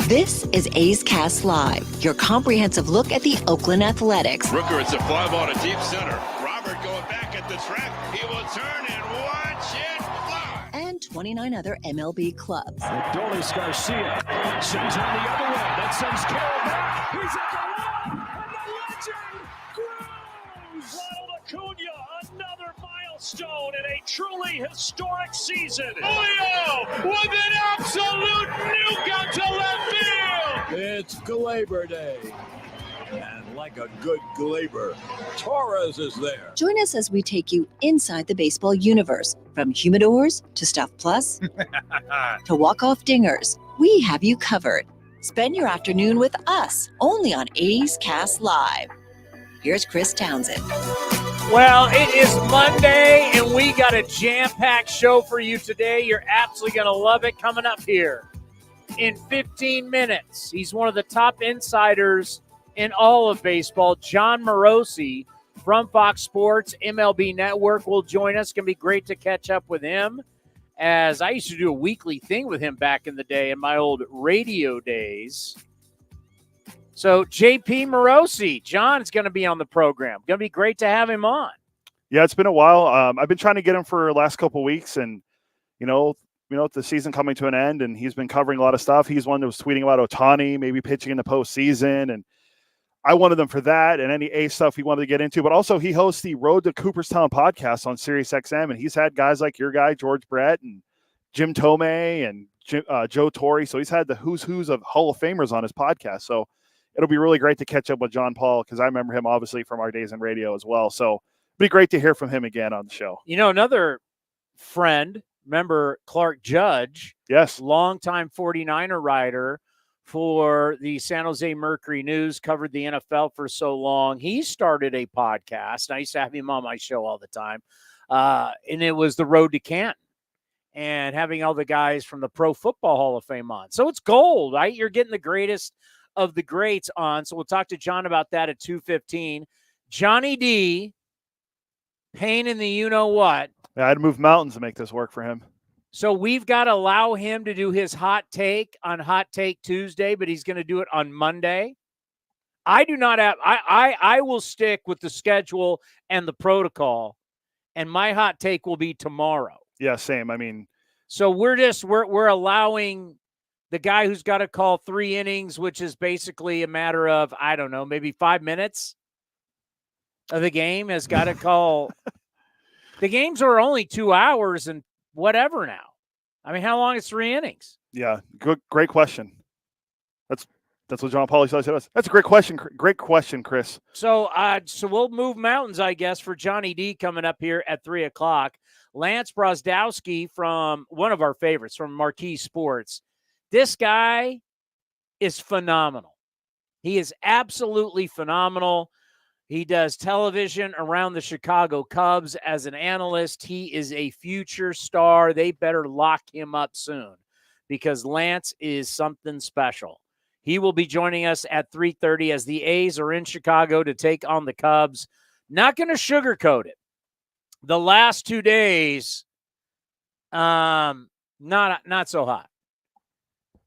This is A's Cast Live, your comprehensive look at the Oakland Athletics. Rooker, it's a fly ball to deep center. Robert going back at the track. He will turn and watch it fly. And 29 other MLB clubs. Adolis Garcia sends on the other way. That sends Carroll back. He's at the wall. And the legend grows. Ronald Acuna, another milestone in a truly historic season. Julio with an absolute nuke out to left field. It's Glaber Day. And like a good Glaber, Torres is there. Join us as we take you inside the baseball universe. From humidors to Stuff Plus to walk-off dingers, we have you covered. Spend your afternoon with us, only on A's Cast Live. Here's Chris Townsend. Well, it is Monday, and we got a jam-packed show for you today. You're absolutely going to love it coming up here in 15 minutes. He's one of the top insiders in all of baseball. Jon Morosi from Fox Sports MLB Network will join us. It's going to be great to catch up with him, as I used to do a weekly thing with him back in the day in my old radio days. So JP Morosi, John's going to be on the program. Going to be great to have him on. Yeah, it's been a while. I've been trying to get him for the last couple of weeks, and the season coming to an end, and he's been covering a lot of stuff. He's one that was tweeting about Ohtani maybe pitching in the postseason, and I wanted him for that and any A stuff he wanted to get into. But also, he hosts the Road to Cooperstown podcast on SiriusXM, and he's had guys like your guy George Brett and Jim Tomei and Joe Torre. So he's had the who's of Hall of Famers on his podcast. So it'll be really great to catch up with John Paul, because I remember him obviously from our days in radio as well. So it'll be great to hear from him again on the show. Another friend, remember Clark Judge? Yes. Longtime 49er writer for the San Jose Mercury News, covered the NFL for so long. He started a podcast. I used to have him on my show all the time. And it was The Road to Canton, and having all the guys from the Pro Football Hall of Fame on. So it's gold, right? You're getting the greatest of the greats on. So we'll talk to John about that at 2:15. Johnny D, pain in the you-know-what. Yeah, I had to move mountains to make this work for him. So we've got to allow him to do his hot take on Hot Take Tuesday, but he's going to do it on Monday. I do not have – I will stick with the schedule and the protocol, and my hot take will be tomorrow. Yeah, same. I mean – so we're allowing the guy who's got to call 3 innings, which is basically a matter of, I don't know, maybe 5 minutes of the game, has got to call – the games are only 2 hours and whatever now. I mean, how long is 3 innings? Yeah, great question. That's what John Pauly said to us. That's a great question. Great question, Chris. So we'll move mountains, I guess, for Johnny D coming up here at 3:00. Lance Brozdowski, from one of our favorites, from Marquee Sports. This guy is phenomenal. He is absolutely phenomenal. He does television around the Chicago Cubs as an analyst. He is a future star. They better lock him up soon, because Lance is something special. He will be joining us at 3:30 as the A's are in Chicago to take on the Cubs. Not going to sugarcoat it. The last 2 days, not so hot.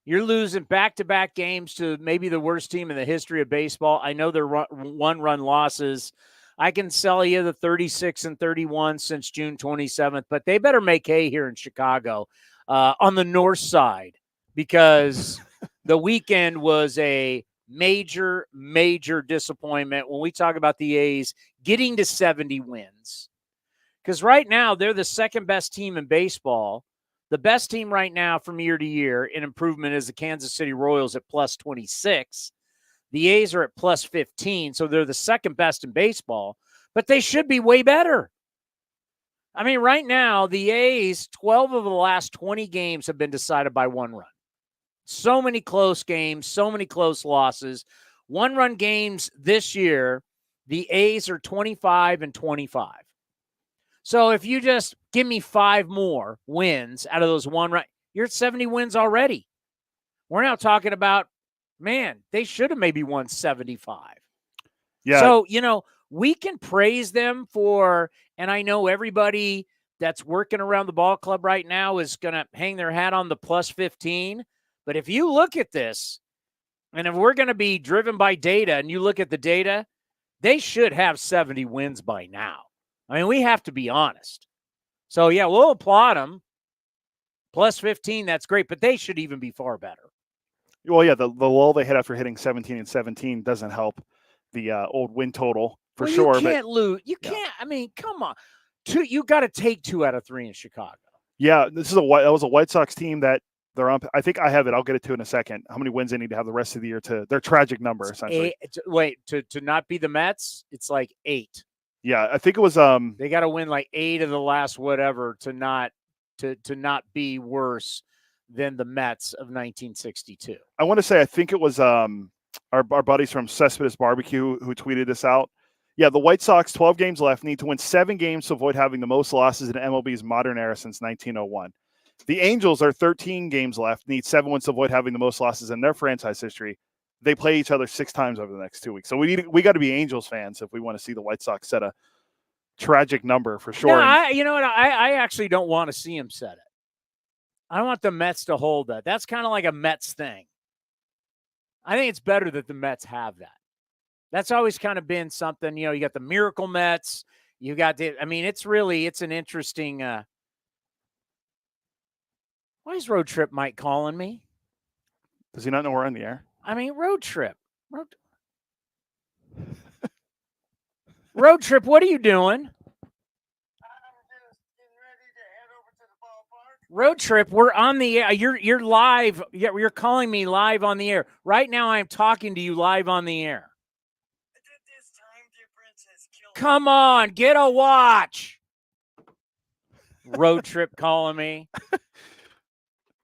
You're losing back-to-back games to maybe the worst team in the history of baseball. I know they're one-run losses. I can sell you the 36-31 since June 27th, but they better make hay here in Chicago on the north side, because the weekend was a major, major disappointment when we talk about the A's getting to 70 wins. Because right now, they're the second-best team in baseball. The best team right now from year to year in improvement is the Kansas City Royals at plus 26. The A's are at plus 15, so they're the second best in baseball, but they should be way better. I mean, right now, the A's, 12 of the last 20 games have been decided by 1 run. So many close games, so many close losses. 1-run games this year, the A's are 25-25. So if you just give me 5 more wins out of those 1-run, you're at 70 wins already. We're now talking about, man, they should have maybe won 75. Yeah. So, we can praise them for, and I know everybody that's working around the ball club right now is going to hang their hat on the plus 15. But if you look at this, And if we're going to be driven by data, and you look at the data, they should have 70 wins by now. I mean, we have to be honest. So, yeah, we'll applaud them. Plus 15, that's great, but they should even be far better. Well, yeah, the lull they hit after hitting 17 and 17 doesn't help the old win total for sure. You can't lose. You can't. I mean, come on. You got to take 2 out of 3 in Chicago. Yeah, that was a White Sox team that they're on. I think I have it. I'll get it to in a second. How many wins they need to have the rest of the year to their tragic number, essentially. To not be the Mets, it's like 8. Yeah, I think it was. They got to win like 8 of the last whatever to not be worse than the Mets of 1962. I want to say I think it was our buddies from Cespedes Barbecue who tweeted this out. Yeah, the White Sox, 12 games left, need to win 7 games to avoid having the most losses in MLB's modern era since 1901. The Angels are 13 games left, need 7 wins to avoid having the most losses in their franchise history. They play each other 6 times over the next 2 weeks. So we got to be Angels fans if we want to see the White Sox set a tragic number for sure. No, you know what? I actually don't want to see him set it. I want the Mets to hold that. That's kind of like a Mets thing. I think it's better that the Mets have that. That's always kind of been something, you got the Miracle Mets. You got it's an interesting. Why is Road Trip Mike calling me? Does he not know we're on the air? I mean, Road Trip. Road Trip, what are you doing? Road Trip, we're on the air. You're live. Yeah, you're calling me live on the air. Right now I'm talking to you live on the air. Come on, get a watch. Road Trip calling me.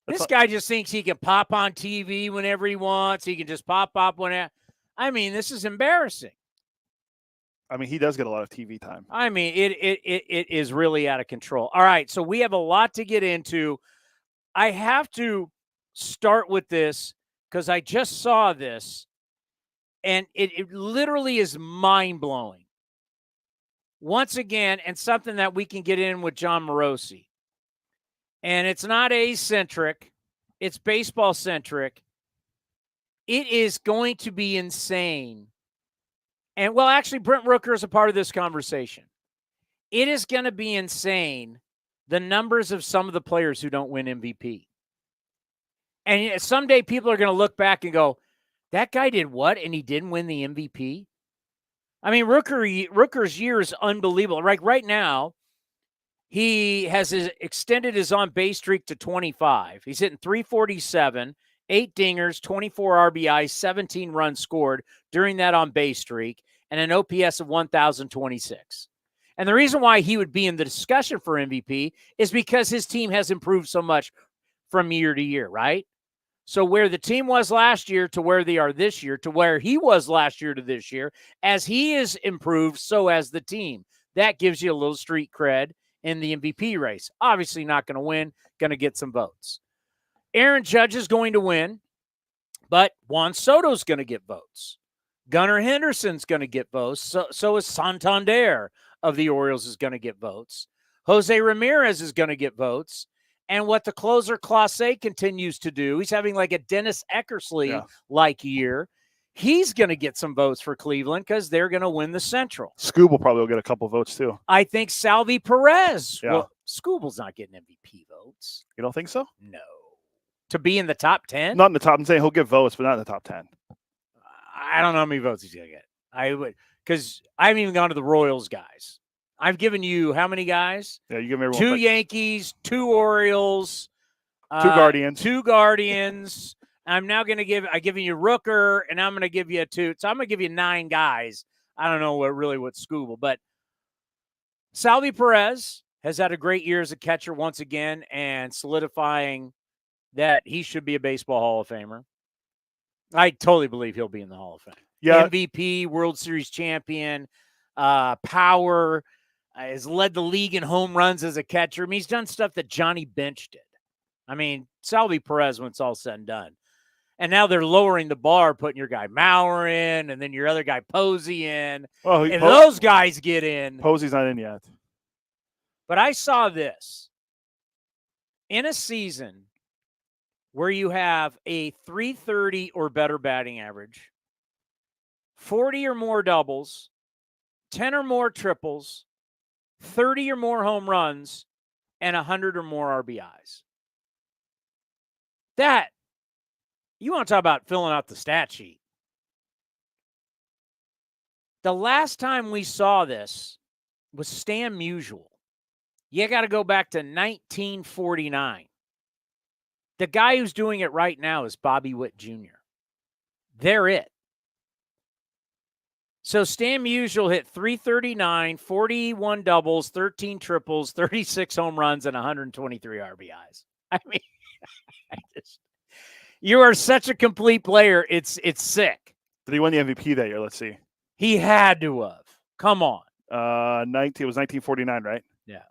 This guy just thinks he can pop on TV whenever he wants. He can just pop up whenever. I mean, this is embarrassing. I mean, he does get a lot of TV time. I mean, it is really out of control. All right, so we have a lot to get into. I have to start with this because I just saw this, and it literally is mind-blowing. Once again, and something that we can get in with Jon Morosi. And it's not A's-centric. It's baseball-centric. It is going to be insane. And, well, actually, Brent Rooker is a part of this conversation. It is going to be insane, the numbers of some of the players who don't win MVP. And someday people are going to look back and go, that guy did what, and he didn't win the MVP? I mean, Rooker's year is unbelievable. Right now, he has extended his on-base streak to 25. He's hitting .347, 8 dingers, 24 RBIs, 17 runs scored during that on-base streak, and an OPS of 1,026. And the reason why he would be in the discussion for MVP is because his team has improved so much from year to year, right? So where the team was last year to where they are this year, to where he was last year to this year, as he is improved, so has the team. That gives you a little street cred in the MVP race. Obviously not going to win, going to get some votes. Aaron Judge is going to win, but Juan Soto's going to get votes. Gunnar Henderson's going to get votes. So is Santander of the Orioles is going to get votes. Jose Ramirez is going to get votes. And what the closer Clase continues to do, he's having like a Dennis Eckersley-like year. He's going to get some votes for Cleveland because they're going to win the Central. Scooble probably will get a couple votes too. I think Salvi Perez. Yeah. Well, Scooble's not getting MVP votes. You don't think so? No. To be in the top 10? Not in the top. I'm saying he'll get votes, but not in the top 10. I don't know how many votes he's going to get. I would, because I haven't even gone to the Royals guys. I've given you how many guys? Yeah, you give me everyone. 2 Yankees, 2 Orioles, 2 Guardians. 2 Guardians. I'm now going to I've given you Rooker, and I'm going to give you 2. So I'm going to give you 9 guys. I don't know what Scooble, but Salvi Perez has had a great year as a catcher once again and solidifying that he should be a baseball Hall of Famer. I totally believe he'll be in the Hall of Fame. Yeah. MVP, World Series champion, power, has led the league in home runs as a catcher. I mean, he's done stuff that Johnny Bench did. I mean, Salvi Perez when it's all said and done. And now they're lowering the bar, putting your guy Maurer in, and then your other guy Posey in. Well, and those guys get in. Posey's not in yet. But I saw this. In a season where you have a 330 or better batting average, 40 or more doubles, 10 or more triples, 30 or more home runs, and 100 or more RBIs. That, you want to talk about filling out the stat sheet. The last time we saw this was Stan Musial. You got to go back to 1949. The guy who's doing it right now is Bobby Witt Jr. They're it. So Stan Musial hit 339, 41 doubles, 13 triples, 36 home runs, and 123 RBIs. I mean, you are such a complete player. It's sick. Did he win the MVP that year? Let's see. He had to have. Come on. It was 1949, right? Yeah.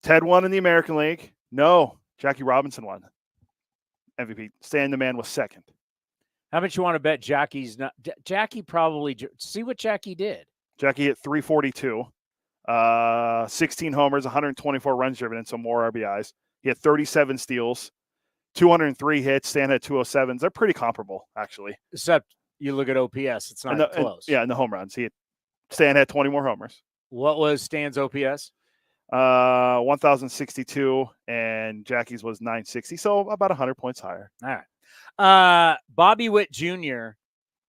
Ted won in the American League. No, Jackie Robinson won MVP. Stan the Man was second. How much you want to bet Jackie's not? Jackie probably. See what Jackie did. Jackie hit 342, 16 homers, 124 runs driven, and some more RBIs. He had 37 steals, 203 hits. Stan had 207s. They're pretty comparable, actually. Except you look at OPS. It's not close. And the home runs. Stan had 20 more homers. What was Stan's OPS? 1,062, and Jackie's was 960, so about 100 points higher. All right. Bobby Witt Jr.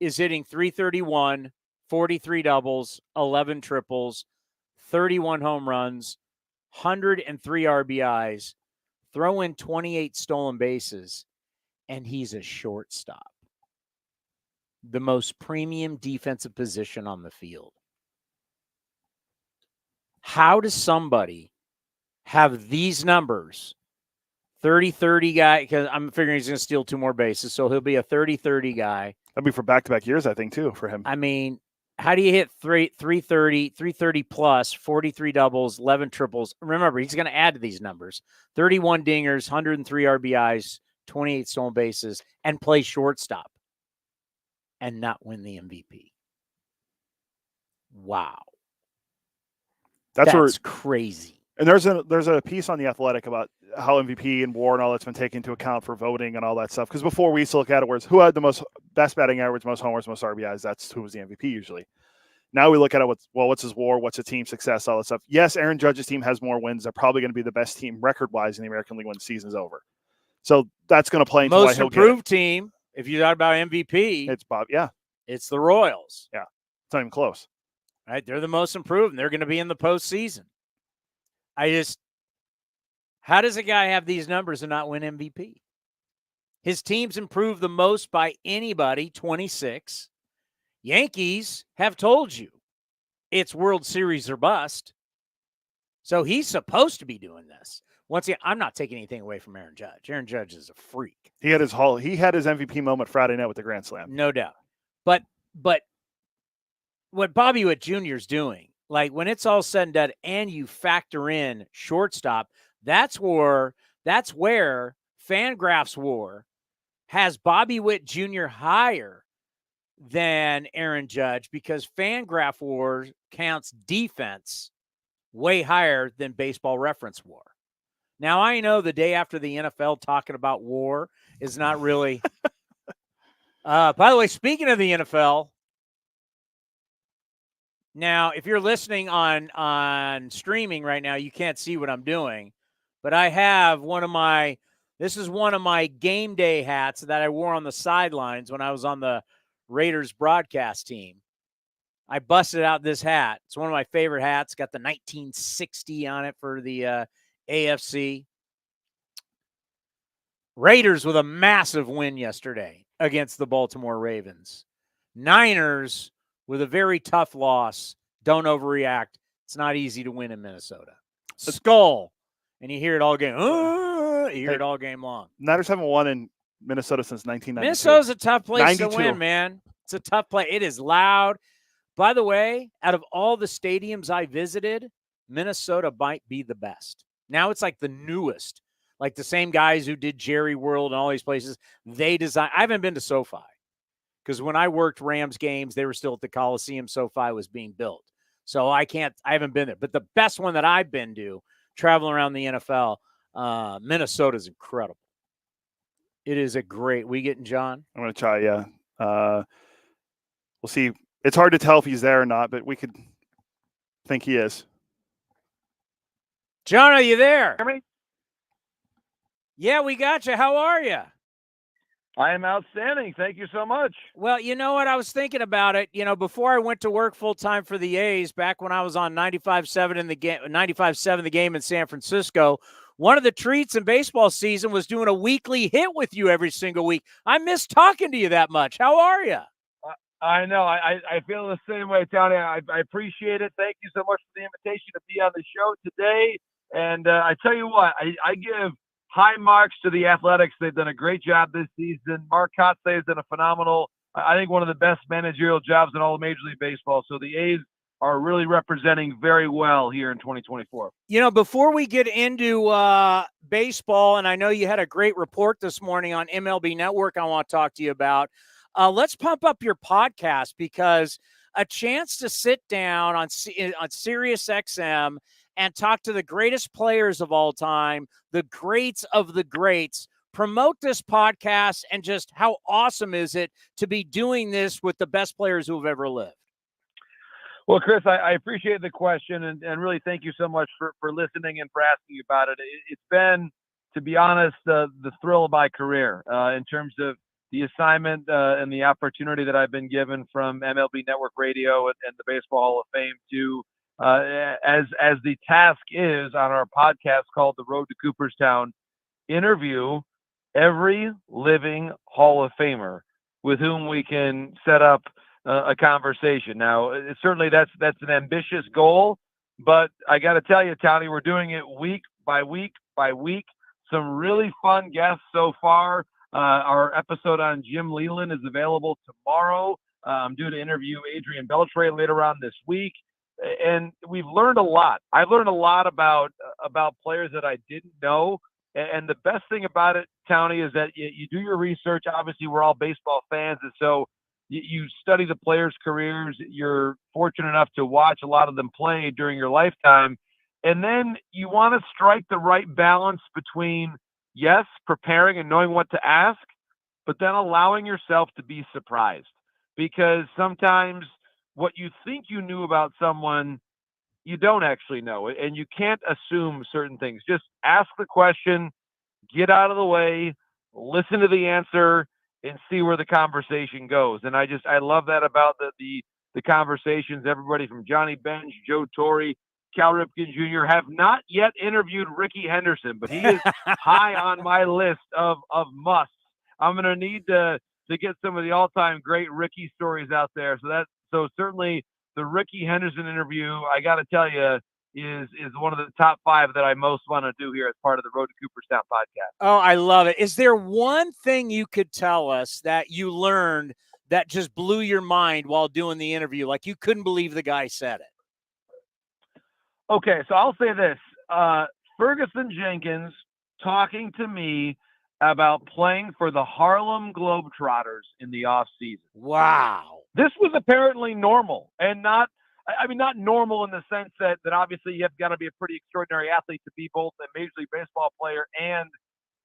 is hitting 331, 43 doubles, 11 triples, 31 home runs, 103 RBIs, throw in 28 stolen bases, and he's a shortstop. The most premium defensive position on the field. How does somebody have these numbers? 30-30 guy, because I'm figuring he's going to steal 2 more bases, so he'll be a 30-30 guy. That'd be for back-to-back years, I think, too, for him. I mean, how do you hit 330 plus, 43 doubles, 11 triples? Remember, he's going to add to these numbers. 31 dingers, 103 RBIs, 28 stolen bases, and play shortstop and not win the MVP. Wow. That's crazy. And there's a piece on The Athletic about how MVP and WAR and all that's been taken into account for voting and all that stuff. Because before we used to look at it, whereas who had the best batting average, most homers, most RBIs, that's who was the MVP usually. Now we look at it what's his WAR, what's the team success, all that stuff. Yes, Aaron Judge's team has more wins. They're probably going to be the best team record-wise in the American League when the season's over. So that's going to play into most improved team. If you thought about MVP, it's Bob. Yeah, it's the Royals. Yeah, it's not even close. Right, they're the most improved, and they're going to be in the postseason. How does a guy have these numbers and not win MVP? His team's improved the most by anybody, 26. Yankees have told you it's World Series or bust. So he's supposed to be doing this. Once again, I'm not taking anything away from Aaron Judge. Aaron Judge is a freak. He had his MVP moment Friday night with the Grand Slam. No doubt. But what Bobby Witt Jr. is doing, like when it's all said and done and you factor in shortstop, that's where Fangraphs WAR has Bobby Witt Jr. higher than Aaron Judge because Fangraph WAR counts defense way higher than Baseball Reference WAR. Now, I know the day after the NFL talking about WAR is not really by the way, speaking of the NFL, now, if you're listening on streaming right now, you can't see what I'm doing, but I have this is one of my game day hats that I wore on the sidelines when I was on the Raiders broadcast team. I busted out this hat. It's one of my favorite hats. Got the 1960 on it for the AFC. Raiders with a massive win yesterday against the Baltimore Ravens. Niners with a very tough loss. Don't overreact. It's not easy to win in Minnesota. Skull. And you hear it all game. You hear it all game long. Niners haven't won in Minnesota since 1992. Minnesota's a tough place 92. to win, man. It's a tough play. It is loud. By the way, out of all the stadiums I visited, Minnesota might be the best. Now it's like the newest. Like the same guys who did Jerry World and all these places, they design. I haven't been to SoFi. Because when I worked Rams games, they were still at the Coliseum. SoFi was being built. So I haven't been there. But the best one that I've been to, traveling around the NFL, Minnesota's incredible. It is a great. We getting John? I'm going to try, yeah. We'll see. It's hard to tell if he's there or not, but we could think he is. John, are you there? Hear me? Yeah, we got you. How are you? I am outstanding. Thank you so much. Well, you know what? I was thinking about it. You know, before I went to work full time for the A's, back when I was on 95.7 in the game, 95.7 the game in San Francisco, one of the treats in baseball season was doing a weekly hit with you every single week. I miss talking to you that much. How are you? I know. I feel the same way, Towny. I appreciate it. Thank you so much for the invitation to be on the show today. And I tell you what, I give high marks to the Athletics. They've done a great job this season. Mark Kotze has done a phenomenal, I think one of the best managerial jobs in all of Major League Baseball. So the A's are really representing very well here in 2024. You know, before we get into baseball, and I know you had a great report this morning on MLB Network I want to talk to you about, let's pump up your podcast, because a chance to sit down on Sirius XM and talk to the greatest players of all time, the greats of the greats, promote this podcast, and just how awesome is it to be doing this with the best players who have ever lived? Well, Chris, I appreciate the question, and really thank you so much for listening and for asking about it. It's been, to be honest, the thrill of my career in terms of the assignment and the opportunity that I've been given from MLB Network Radio and the Baseball Hall of Fame to, as the task is on our podcast called The Road to Cooperstown, interview every living Hall of Famer with whom we can set up a conversation. Now, certainly that's an ambitious goal, but I got to tell you, Towny, we're doing it week by week by week. Some really fun guests so far. Our episode on Jim Leyland is available tomorrow. I'm due to interview Adrian Beltre later on this week. And we've learned a lot. I've learned a lot about players that I didn't know. And the best thing about it, Towny, is that you do your research. Obviously, we're all baseball fans, and so you study the players' careers. You're fortunate enough to watch a lot of them play during your lifetime. And then you want to strike the right balance between, yes, preparing and knowing what to ask, but then allowing yourself to be surprised. Because sometimes what you think you knew about someone, you don't actually know it, and you can't assume certain things. Just ask the question, get out of the way, listen to the answer, and see where the conversation goes. And I love that about the conversations. Everybody from Johnny Bench, Joe Torre, Cal Ripken Jr. have not yet interviewed Rickey Henderson, but he is high on my list of musts. I'm going to need to get some of the all-time great Rickey stories out there. So certainly the Rickey Henderson interview, I got to tell you, is one of the top 5 that I most want to do here as part of the Road to Cooperstown podcast. Oh, I love it. Is there one thing you could tell us that you learned that just blew your mind while doing the interview? Like you couldn't believe the guy said it. Okay, so I'll say this. Ferguson Jenkins talking to me about playing for the Harlem Globetrotters in the offseason. Wow. This was apparently normal, and not normal in the sense that obviously you have got to be a pretty extraordinary athlete to be both a Major League Baseball player and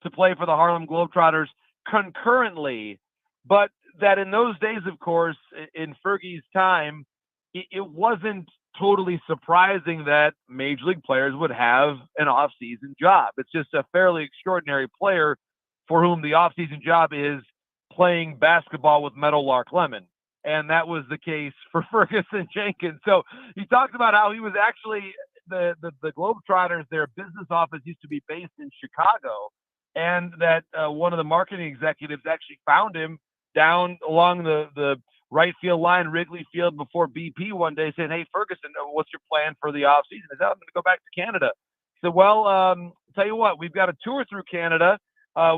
to play for the Harlem Globetrotters concurrently. But that in those days, of course, in Fergie's time, it wasn't totally surprising that Major League players would have an off-season job. It's just a fairly extraordinary player for whom the off-season job is playing basketball with Meadowlark Lemon. And that was the case for Ferguson Jenkins. So he talked about how he was actually the Globetrotters, their business office used to be based in Chicago, and that one of the marketing executives actually found him down along the right field line, Wrigley Field, before BP one day, saying, "Hey, Ferguson, what's your plan for the offseason?" I said, "I'm going to go back to Canada." He said, "Well, tell you what, we've got a tour through Canada.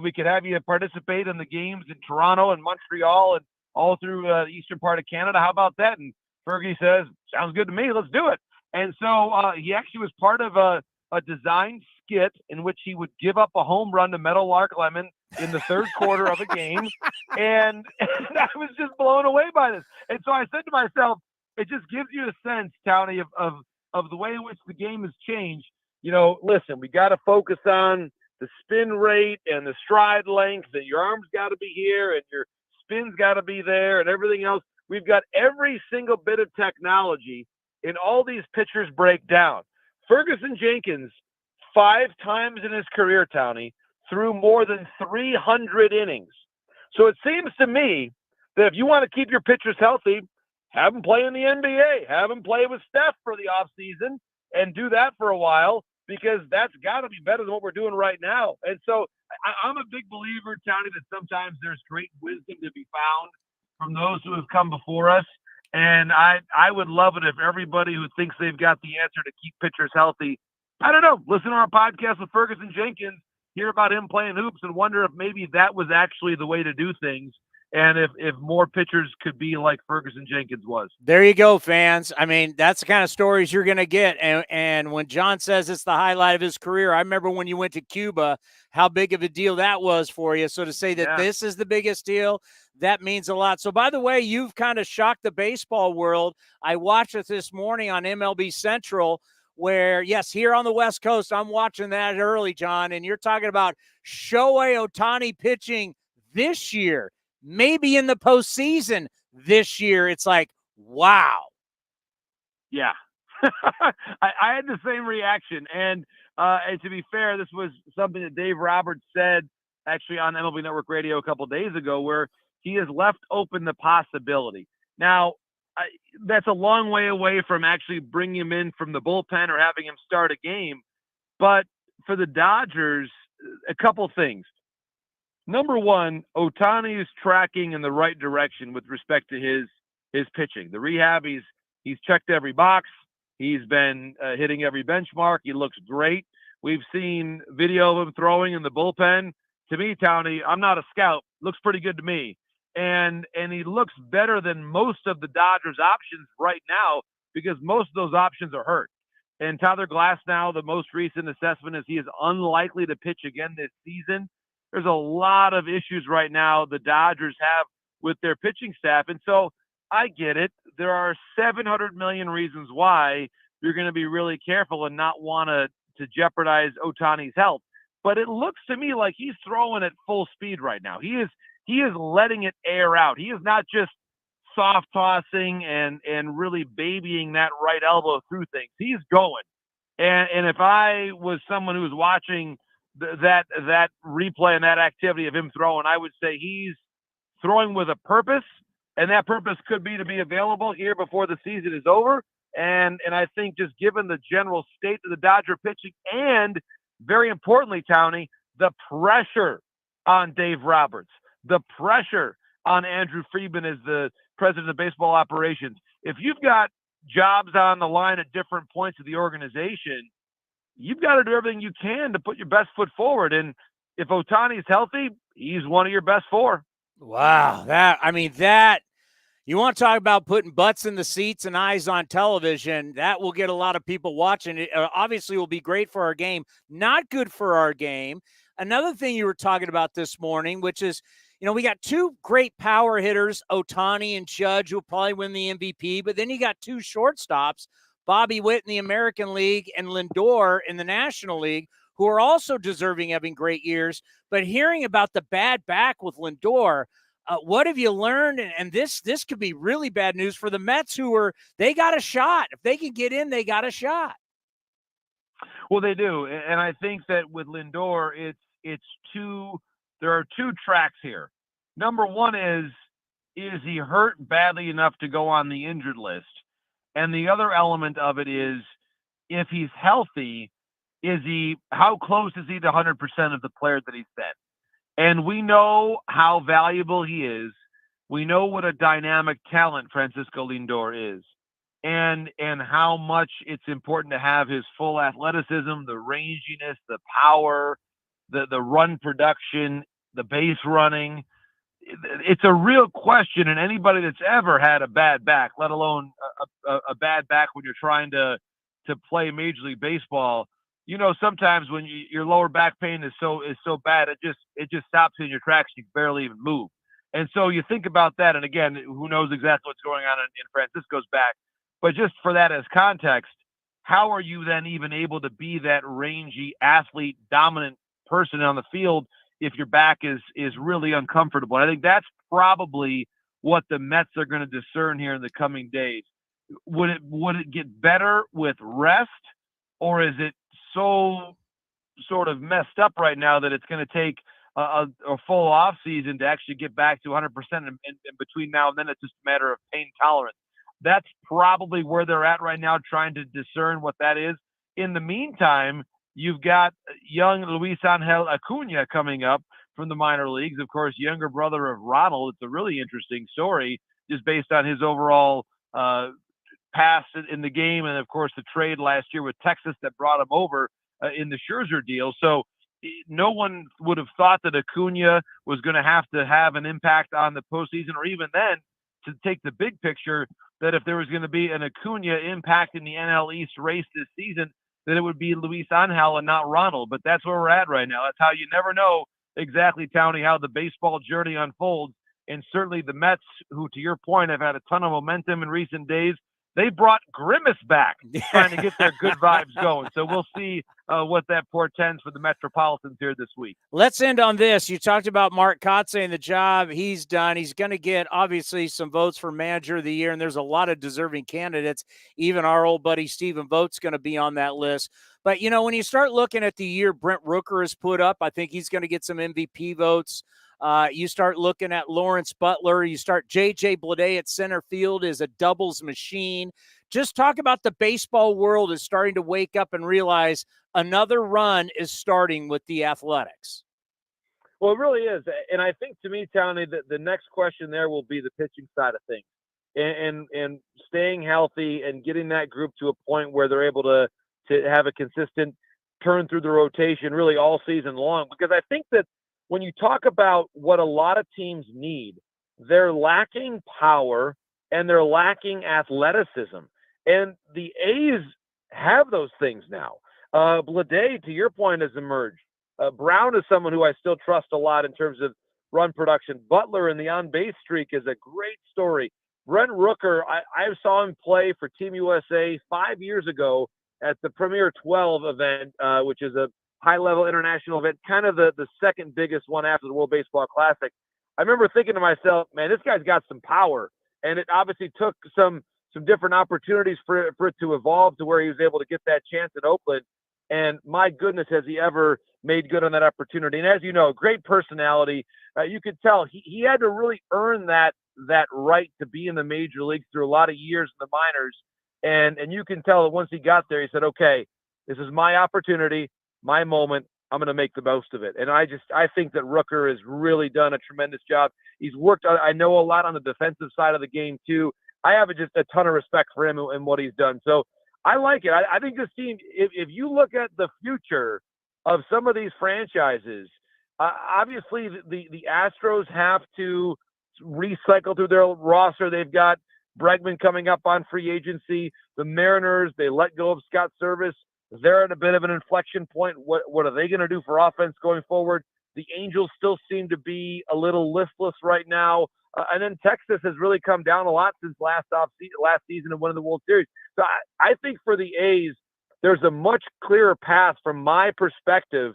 We could have you participate in the games in Toronto and Montreal and all through the eastern part of Canada. How about that?" And Fergie says, "Sounds good to me. Let's do it." And so he actually was part of a design skit in which he would give up a home run to Meadowlark Lemon in the third quarter of a game. And I was just blown away by this. And so I said to myself, it just gives you a sense, Towny, of the way in which the game has changed. You know, listen, we got to focus on the spin rate and the stride length, and your arm's got to be here and your spin's got to be there and everything else. We've got every single bit of technology in all these pitchers break down. Ferguson Jenkins, 5 times in his career, Towny, threw more than 300 innings. So it seems to me that if you want to keep your pitchers healthy, have them play in the NBA, have them play with Steph for the offseason, and do that for a while, because that's got to be better than what we're doing right now. And so I'm a big believer, Towny, that sometimes there's great wisdom to be found from those who have come before us. And I would love it if everybody who thinks they've got the answer to keep pitchers healthy, I don't know, listen to our podcast with Ferguson Jenkins, hear about him playing hoops, and wonder if maybe that was actually the way to do things. And if more pitchers could be like Ferguson Jenkins was. There you go, fans. I mean, that's the kind of stories you're going to get. And when John says it's the highlight of his career, I remember when you went to Cuba, how big of a deal that was for you. So to say that this is the biggest deal, that means a lot. So, by the way, you've kind of shocked the baseball world. I watched it this morning on MLB Central, where, yes, here on the West Coast, I'm watching that early, John, and you're talking about Shohei Ohtani pitching this year, maybe in the postseason this year. It's like, wow. Yeah. I had the same reaction. And to be fair, this was something that Dave Roberts said actually on MLB Network Radio a couple of days ago, where he has left open the possibility. Now, that's a long way away from actually bringing him in from the bullpen or having him start a game. But for the Dodgers, a couple things. Number one, Ohtani is tracking in the right direction with respect to his pitching. The rehab, he's checked every box. He's been hitting every benchmark. He looks great. We've seen video of him throwing in the bullpen. To me, Towny, I'm not a scout. Looks pretty good to me. And he looks better than most of the Dodgers' options right now, because most of those options are hurt. And Tyler Glasnow, the most recent assessment is he is unlikely to pitch again this season. There's a lot of issues right now the Dodgers have with their pitching staff. And so I get it. There are 700 million reasons why you're going to be really careful and not want to jeopardize Ohtani's health. But it looks to me like he's throwing at full speed right now. He is letting it air out. He is not just soft tossing and really babying that right elbow through things. He's going. And if I was someone who was watching that replay and that activity of him throwing, I would say he's throwing with a purpose, and that purpose could be to be available here before the season is over. And I think just given the general state of the Dodger pitching, and very importantly, Towny, the pressure on Dave Roberts, the pressure on Andrew Friedman as the president of baseball operations. If you've got jobs on the line at different points of the organization, you've got to do everything you can to put your best foot forward. And if Ohtani's healthy, he's one of your best 4. Wow. That you want to talk about putting butts in the seats and eyes on television, that will get a lot of people watching. It obviously will be great for our game, not good for our game. Another thing you were talking about this morning, which is, we got 2 great power hitters, Ohtani and Judge, who will probably win the MVP, but then you got 2 shortstops, Bobby Witt in the American League and Lindor in the National League, who are also deserving of having great years. But hearing about the bad back with Lindor, what have you learned? And this could be really bad news for the Mets, they got a shot. If they can get in, they got a shot. Well, they do. And I think that with Lindor, there are 2 tracks here. Number one is he hurt badly enough to go on the injured list? And the other element of it is, if he's healthy, how close is he to 100% of the player that he's been? And we know how valuable he is. We know what a dynamic talent Francisco Lindor is, and how much it's important to have his full athleticism, the ranginess, the power, the run production, the base running. It's a real question, and anybody that's ever had a bad back, let alone a bad back when you're trying to play Major League Baseball, sometimes when your lower back pain is so bad, it just stops you in your tracks. You can barely even move. And so you think about that, and again, who knows exactly what's going on in Francisco's back, but just for that as context, how are you then even able to be that rangy athlete, dominant person on the field if your back is really uncomfortable. And I think that's probably what the Mets are going to discern here in the coming days. Would it get better with rest, or is it so sort of messed up right now that it's going to take a full off season to actually get back to 100%, and between now and then it's just a matter of pain tolerance? That's probably where they're at right now, trying to discern what that is. In the meantime, you've got young Luis Angel Acuna coming up from the minor leagues. Of course, younger brother of Ronald. It's a really interesting story just based on his overall pass in the game, and of course the trade last year with Texas that brought him over in the Scherzer deal. So no one would have thought that Acuna was going to have an impact on the postseason, or even then, to take the big picture, that if there was going to be an Acuna impact in the NL East race this season, that it would be Luis Angel and not Ronald. But that's where we're at right now. That's how you never know exactly, Towny, how the baseball journey unfolds. And certainly the Mets, who, to your point, have had a ton of momentum in recent days, they brought Grimace back, trying to get their good vibes going. So we'll see what that portends for the Metropolitans here this week. Let's end on this. You talked about Mark Kotsay and the job he's done. He's going to get, obviously, some votes for Manager of the Year, and there's a lot of deserving candidates. Even our old buddy Stephen Vogt's going to be on that list. But, you know, when you start looking at the year Brent Rooker has put up, I think he's going to get some MVP votes. You start looking at Lawrence Butler. You start J.J. Bleday at center field is a doubles machine. Just talk about the baseball world is starting to wake up and realize another run is starting with the Athletics. Well, it really is. And I think, to me, Towny, the next question there will be the pitching side of things, and staying healthy and getting that group to a point where they're able to have a consistent turn through the rotation really all season long. Because I think that when you talk about what a lot of teams need, they're lacking power and they're lacking athleticism. And the A's have those things now. Bleday, to your point, has emerged. Brown is someone who I still trust a lot in terms of run production. Butler in the on-base streak is a great story. Brent Rooker, I saw him play for Team USA 5 years ago at the Premier 12 event, which is a high-level international event, kind of the second biggest one after the World Baseball Classic. I remember thinking to myself, man, this guy's got some power. And it obviously took some different opportunities for it to evolve to where he was able to get that chance at Oakland. And my goodness, has he ever made good on that opportunity. And as you know, great personality. You could tell he had to really earn that right to be in the major leagues through a lot of years in the minors. And you can tell that once he got there, he said, okay, this is my opportunity, my moment. I'm going to make the most of it. And I think that Rooker has really done a tremendous job. He's worked, I know, a lot on the defensive side of the game too. I have just a ton of respect for him and what he's done. So I like it. I think this team, if you look at the future of some of these franchises, obviously the Astros have to recycle through their roster. They've got Bregman coming up on free agency. The Mariners, they let go of Scott Service. They're at a bit of an inflection point. What are they going to do for offense going forward? The Angels still seem to be a little listless right now. And then Texas has really come down a lot since last season and winning the World Series. So I think for the A's, there's a much clearer path from my perspective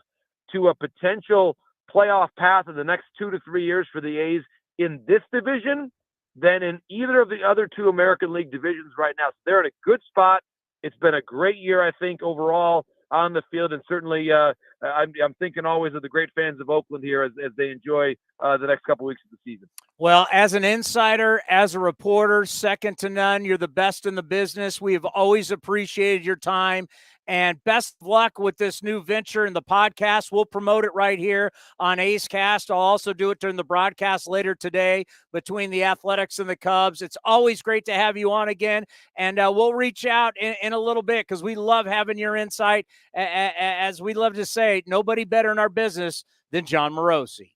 to a potential playoff path in the next 2 to 3 years for the A's in this division than in either of the other two American League divisions right now. So they're in a good spot. It's been a great year, I think, overall on the field. And certainly I'm thinking always of the great fans of Oakland here as they enjoy the next couple weeks of the season. Well, as an insider, as a reporter, second to none, you're the best in the business. We have always appreciated your time. And best of luck with this new venture in the podcast. We'll promote it right here on A's Cast. I'll also do it during the broadcast later today between the Athletics and the Cubs. It's always great to have you on again. And we'll reach out in a little bit because we love having your insight. As we love to say, nobody better in our business than Jon Morosi.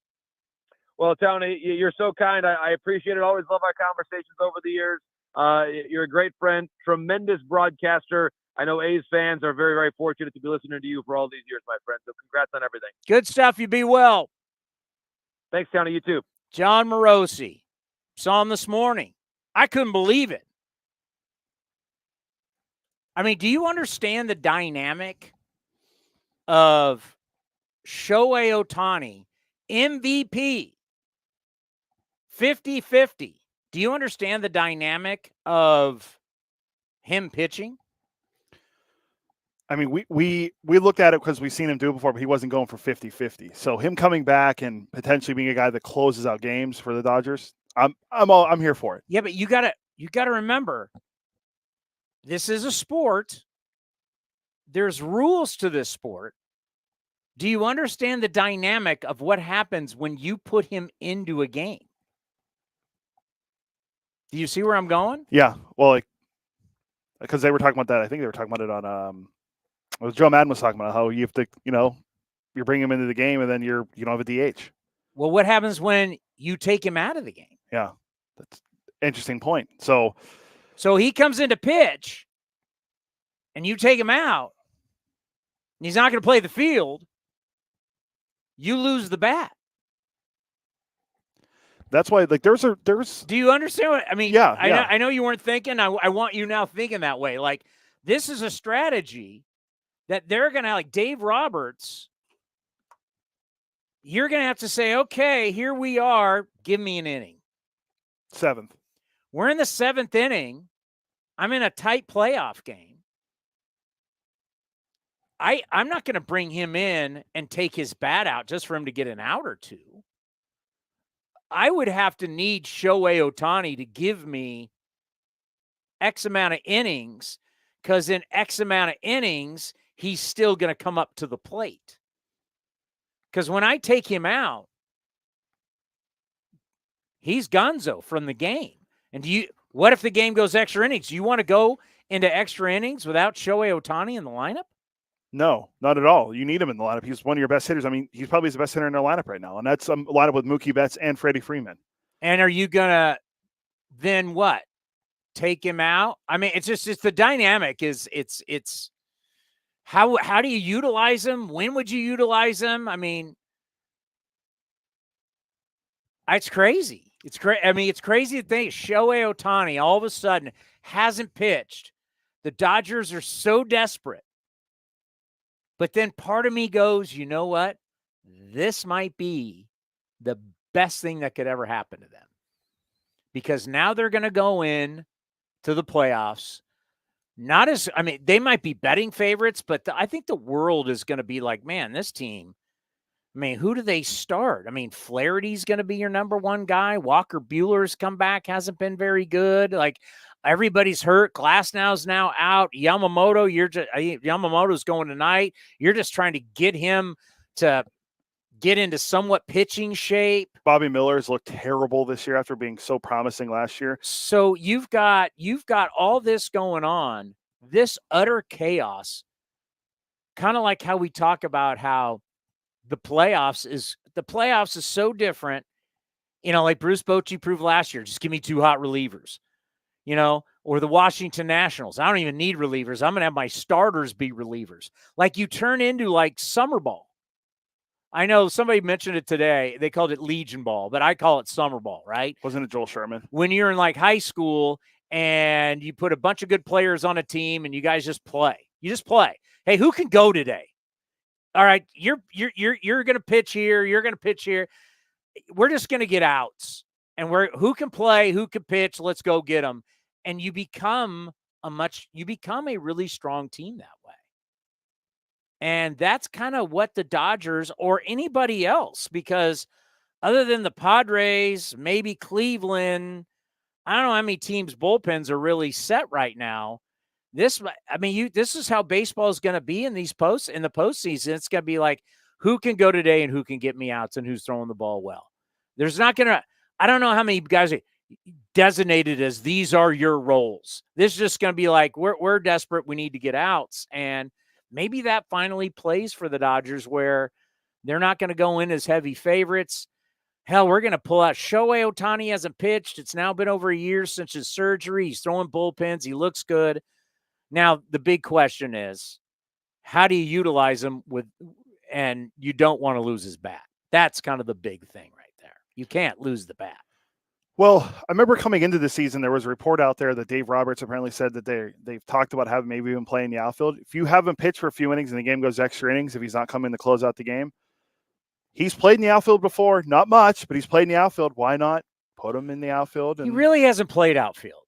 Well, Towny, you're so kind. I appreciate it. Always love our conversations over the years. You're a great friend, tremendous broadcaster. I know A's fans are very, very fortunate to be listening to you for all these years, my friend. So congrats on everything. Good stuff. You be well. Thanks, Towny. You too. Jon Morosi. Saw him this morning. I couldn't believe it. I mean, do you understand the dynamic of Shohei Ohtani, MVP, 50-50. Do you understand the dynamic of him pitching? I mean, we looked at it because we've seen him do it before, but he wasn't going for 50-50. So him coming back and potentially being a guy that closes out games for the Dodgers, I'm here for it. Yeah, but you gotta remember, this is a sport. There's rules to this sport. Do you understand the dynamic of what happens when you put him into a game? Do you see where I'm going? Yeah, well, because they were talking about that. I think they were talking about it on it was Joe Madden was talking about how you have to, you're bringing him into the game and then you don't have a DH. Well, what happens when you take him out of the game? Yeah, that's an interesting point. So he comes in to pitch and you take him out and he's not going to play the field. You lose the bat. that's why, there's. Do you understand what I mean? Yeah, I know you weren't thinking. I want you now thinking that way. Like, this is a strategy that they're going to, like Dave Roberts, you're going to have to say, okay, here we are. Give me an inning. 7th. We're in the 7th inning. I'm in a tight playoff game. I'm not going to bring him in and take his bat out just for him to get an out or two. I would have to need Shohei Ohtani to give me X amount of innings, because in X amount of innings, he's still going to come up to the plate. Because when I take him out, he's gonzo from the game. And what if the game goes extra innings? Do you want to go into extra innings without Shohei Ohtani in the lineup? No, not at all. You need him in the lineup. He's one of your best hitters. I mean, he's probably the best hitter in their lineup right now. And that's a lineup with Mookie Betts and Freddie Freeman. And are you going to then what? Take him out? I mean, it's the dynamic is it's how do you utilize him? When would you utilize him? I mean, it's crazy. It's crazy. I mean, it's crazy to think Shohei Ohtani all of a sudden hasn't pitched. The Dodgers are so desperate. But then part of me goes, you know what? This might be the best thing that could ever happen to them. Because now they're going to go in to the playoffs. They might be betting favorites, but I think the world is going to be like, man, this team, who do they start? Flaherty's going to be your number one guy. Walker Buehler's come back, hasn't been very good. Like, everybody's hurt. Glasnow's now out. Yamamoto's going tonight. You're just trying to get him to get into somewhat pitching shape. Bobby Miller's looked terrible this year after being so promising last year. So you've got all this going on, this utter chaos, kind of like how we talk about how the playoffs is so different. Like Bruce Bochy proved last year, just give me 2 hot relievers. Or the Washington Nationals. I don't even need relievers. I'm going to have my starters be relievers. Like, you turn into like summer ball. I know somebody mentioned it today. They called it Legion ball, but I call it summer ball, right? Wasn't it Joel Sherman? When you're in like high school and you put a bunch of good players on a team and you guys just play. You just play. Hey, who can go today? All right, you're going to pitch here. You're going to pitch here. We're just going to get outs. And who can play, who can pitch, let's go get them. And you become a really strong team that way. And that's kind of what the Dodgers or anybody else, because other than the Padres, maybe Cleveland, I don't know how many teams' bullpens are really set right now. This is how baseball is going to be in the postseason. It's going to be like, who can go today and who can get me outs and who's throwing the ball well. There's not going to, I don't know how many guys are designated as these are your roles. This is just going to be like, we're desperate. We need to get outs. And maybe that finally plays for the Dodgers where they're not going to go in as heavy favorites. Hell, we're going to pull out. Shohei Ohtani hasn't pitched. It's now been over a year since his surgery. He's throwing bullpens. He looks good. Now, the big question is, how do you utilize him and you don't want to lose his bat? That's kind of the big thing right there. You can't lose the bat. Well, I remember coming into the season, there was a report out there that Dave Roberts apparently said that they've talked about maybe even playing the outfield. If you have him pitch for a few innings and the game goes extra innings, if he's not coming to close out the game, He's played in the outfield before, not much, but he's played in the outfield. Why not put him in the outfield? He really hasn't played outfield.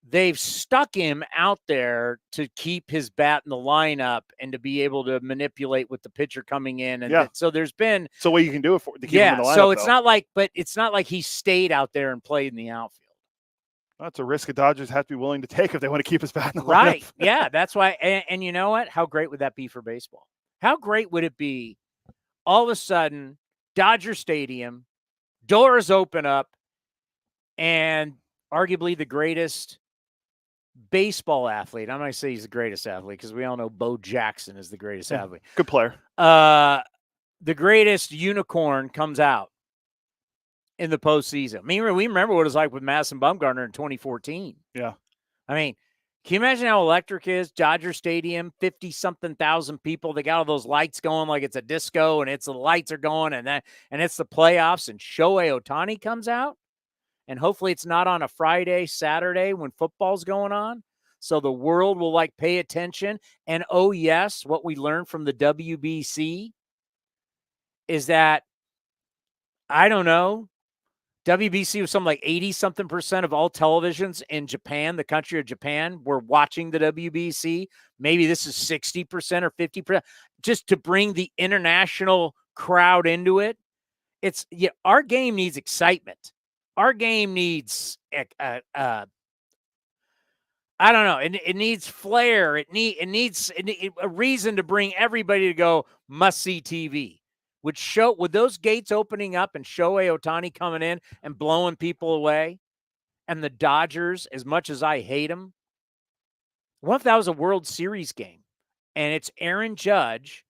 They've stuck him out there to keep his bat in the lineup and to be able to manipulate with the pitcher coming in. And so there's been – So what you can do it for to keep him in the lineup, so it's not like – but it's not like he stayed out there and played in the outfield. That's a risk the Dodgers have to be willing to take if they want to keep his bat in the lineup. Right, yeah, that's why. And you know what? How great would that be for baseball? How great would it be all of a sudden, Dodger Stadium, doors open up, and arguably the greatest baseball athlete. I'm not going to say he's the greatest athlete because we all know Bo Jackson is the greatest athlete. Good player. The greatest unicorn comes out in the postseason. I mean, we remember what it was like with Madison Bumgarner in 2014. Yeah. I mean, can you imagine how electric it is? Dodger Stadium, 50-something thousand people. They got all those lights going like it's a disco, and the lights are going, and it's the playoffs, and Shohei Ohtani comes out. And hopefully it's not on a Friday, Saturday when football's going on. So the world will pay attention. And oh yes, what we learned from the WBC is that, I don't know, WBC was something like 80-something% of all televisions in Japan, the country of Japan, were watching the WBC. Maybe this is 60% or 50%, just to bring the international crowd into it. Our game needs excitement. Our game needs, I don't know. It needs flair. It needs a reason to bring everybody to go must-see TV. Would those gates opening up and Shohei Ohtani coming in and blowing people away, and the Dodgers, as much as I hate them, what if that was a World Series game and it's Aaron Judge?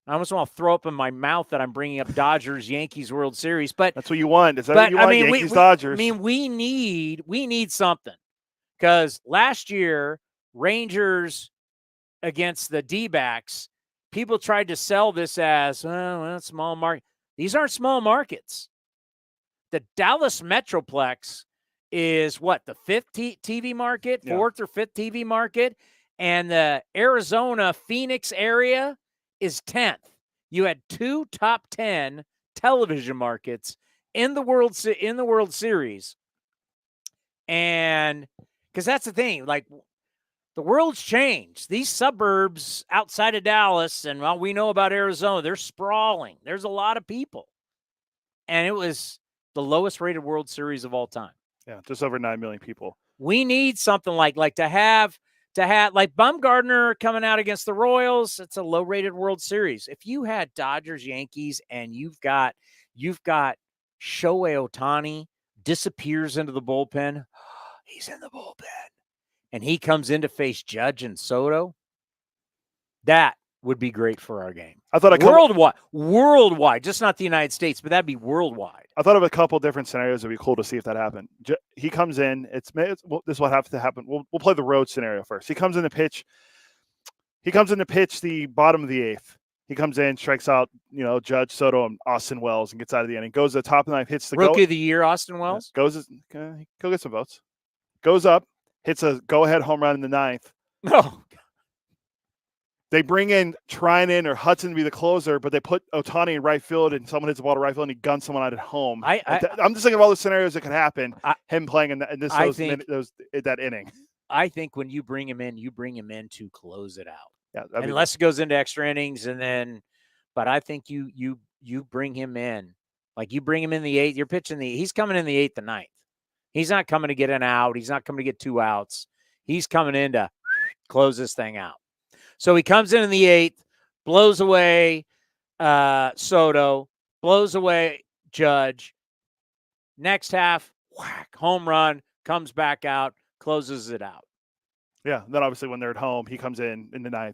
I almost want to throw up in my mouth that I'm bringing up Dodgers Yankees World Series, but that's what you want. Is that what you want? Yankees Dodgers. I mean, we need something, because last year Rangers against the D-backs, people tried to sell this as small market. These aren't small markets. The Dallas Metroplex is the fifth TV market, fourth or fifth TV market, and the Arizona Phoenix area is 10th. You had 2 top 10 television markets in the World Series. And because that's the thing, the world's changed. These suburbs outside of Dallas, and we know about Arizona, they're sprawling. There's a lot of people. And it was the lowest rated World Series of all time. Yeah, just over 9 million people. We need something like to have Bumgarner coming out against the Royals. It's a low-rated World Series. If you had Dodgers, Yankees, and you've got Shohei Ohtani disappears into the bullpen. He's in the bullpen, and he comes in to face Judge and Soto. That would be great for our game. I thought worldwide, just not the United States, but that'd be worldwide. I thought of a couple different scenarios that would be cool to see if that happened. He comes in. This is what has to happen. We'll play the road scenario first. He comes in to pitch. The bottom of the 8th. He comes in, strikes out, Judge, Soto, and Austin Wells, and gets out of the inning. Goes to the top of the 9th, hits the Rookie of the Year, Austin Wells. Go get some votes. Goes up, hits a go-ahead home run in the 9th. No. They bring in Trinan or Hudson to be the closer, but they put Ohtani in right field, and someone hits the ball to right field, and he guns someone out at home. I'm just thinking of all the scenarios that could happen. Him playing in that inning. I think when you bring him in to close it out. Yeah, unless it goes into extra innings, but I think you bring him in, you bring him in the 8th. You're pitching he's coming in the 8th and 9th. He's not coming to get an out. He's not coming to get 2 outs. He's coming in to close this thing out. So he comes in the 8th, blows away Soto, blows away Judge. Next half, whack, home run, comes back out, closes it out. Yeah, then obviously when they're at home, he comes in the 9th.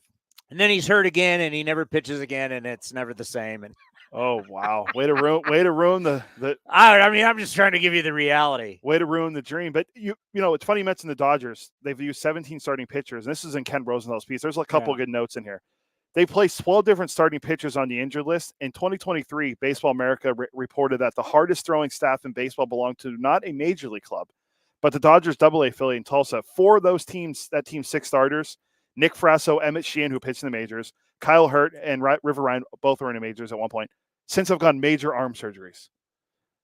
And then he's hurt again, and he never pitches again, and it's never the same. And oh wow, way to ruin the. I'm just trying to give you the reality. Way to ruin the dream. But it's funny you mentioned the Dodgers. They've used 17 starting pitchers, and this is in Ken Rosenthal's piece. There's a couple good notes in here. They placed 12 different starting pitchers on the injured list. In 2023, Baseball America reported that the hardest throwing staff in baseball belonged to not a major league club, but the Dodgers AA affiliate in Tulsa. 4 of those teams, that team's 6 starters, Nick Frasso, Emmett Sheehan, who pitched in the majors, Kyle Hurt, and River Ryan, both were in the majors at one point. since I've gotten major arm surgeries.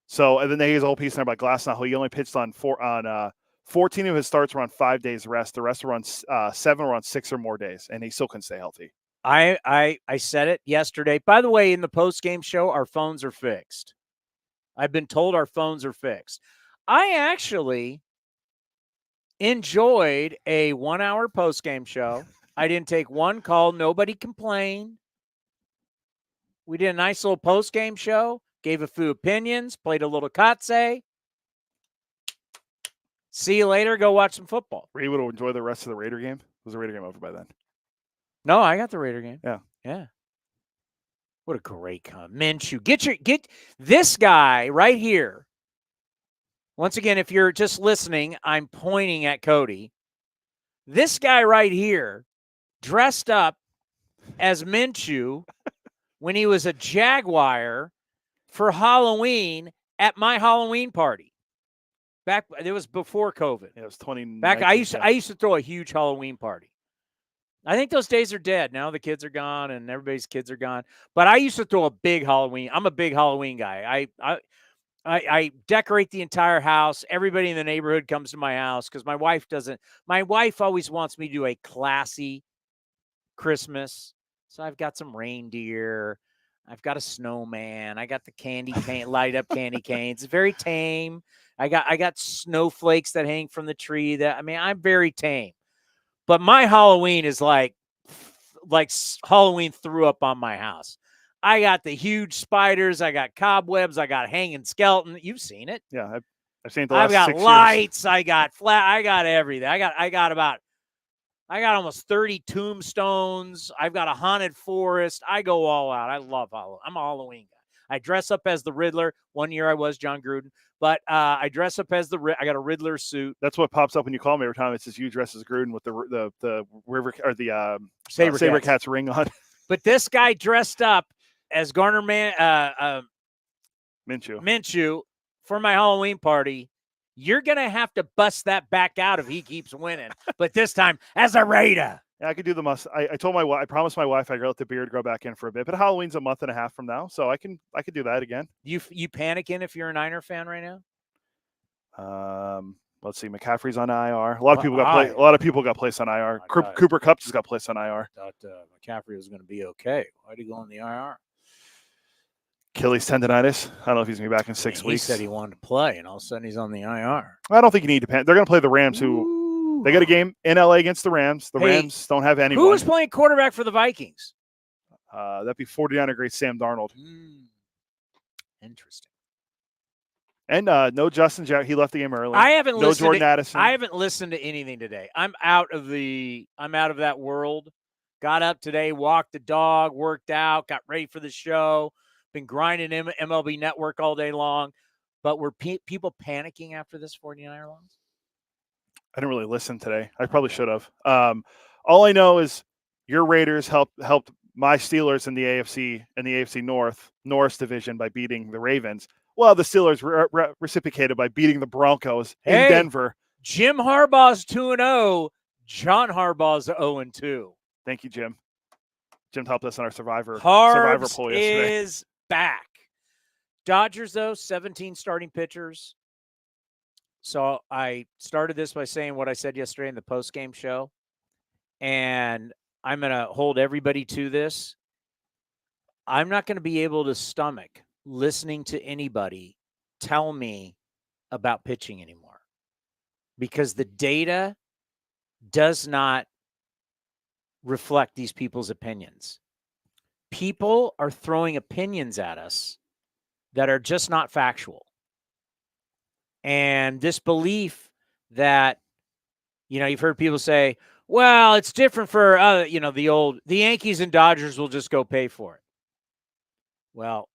So, and then they have a whole piece in there about Glasnow. He only pitched on 14 of his starts were on 5 days rest. The rest were on 7 or on 6 or more days, and he still couldn't stay healthy. I said it yesterday. By the way, in the post-game show, our phones are fixed. I've been told our phones are fixed. I actually enjoyed a 1-hour post-game show. I didn't take one call. Nobody complained. We did a nice little post-game show, gave a few opinions, played a little Katse. See you later. Go watch some football. Were you able to enjoy the rest of the Raider game? Was the Raider game over by then? No, I got the Raider game. Yeah. What a great comment. Minshew. Get this guy right here. Once again, if you're just listening, I'm pointing at Cody. This guy right here dressed up as Minshew when he was a Jaguar for Halloween at my Halloween party. Back, it was before COVID. Yeah, it was 2019. Back, I used to throw a huge Halloween party. I think those days are dead. Now the kids are gone and everybody's kids are gone. But I used to throw a big Halloween. I'm a big Halloween guy. I decorate the entire house. Everybody in the neighborhood comes to my house because my wife doesn't. My wife always wants me to do a classy Christmas. So I've got some reindeer. I've got a snowman. I got the candy cane, light up candy canes. It's very tame. I got snowflakes that hang from the tree. I'm very tame. But my Halloween is like Halloween threw up on my house. I got the huge spiders. I got cobwebs. I got hanging skeleton. You've seen it. Yeah, I've seen it the last 6 years. I've got lights. I got flat. I got everything. I got almost 30 tombstones. I've got a haunted forest. I go all out. I love Halloween. I'm a Halloween guy. I dress up as the Riddler. One year I was John Gruden, but I dress up as I got a Riddler suit. That's what pops up when you call me every time. It says you dress as Gruden with the river or the Sabercats ring on. But this guy dressed up as Garner Minshew for my Halloween party. You're going to have to bust that back out if he keeps winning. But this time as a Raider. Yeah, I could do the must. I told my wife, I promised my wife I'd let the beard grow back in for a bit. But Halloween's a month and a half from now, so I could do that again. You panicking if you're a Niner fan right now? Let's see. McCaffrey's on IR. A lot of people got placed on IR. Cooper Kupp just got placed on IR. I thought McCaffrey was going to be okay. Why'd he go on the IR? Achilles tendonitis. I don't know if he's going to be back in 6 weeks. He said he wanted to play, and all of a sudden he's on the IR. I don't think you need to panic. They're going to play the Rams, who they got a game in LA against the Rams. The Rams don't have anyone. Who was playing quarterback for the Vikings? That'd be 49er great Sam Darnold. Interesting. And no Justin Jack. He left the game early. I haven't listened. Jordan Addison. I haven't listened to anything today. I'm out of that world. Got up today, walked the dog, worked out, got ready for the show. Been grinding MLB Network all day long. But were people panicking after this 49er loss? I didn't really listen today. I probably should have. All I know is your Raiders helped my Steelers in the AFC North division by beating the Ravens. Well, the Steelers reciprocated by beating the Broncos in Denver. Jim Harbaugh's 2-0. John Harbaugh's 0-2. Thank you, Jim. Jim helped us on our Survivor poll yesterday. Is back. Dodgers, though, 17 starting pitchers. So I started this by saying what I said yesterday in the post-game show, and I'm going to hold everybody to this. I'm not going to be able to stomach listening to anybody tell me about pitching anymore because the data does not reflect these people's opinions. People are throwing opinions at us that are just not factual. And this belief that, you've heard people say, well, it's different for, the Yankees and Dodgers will just go pay for it. Well,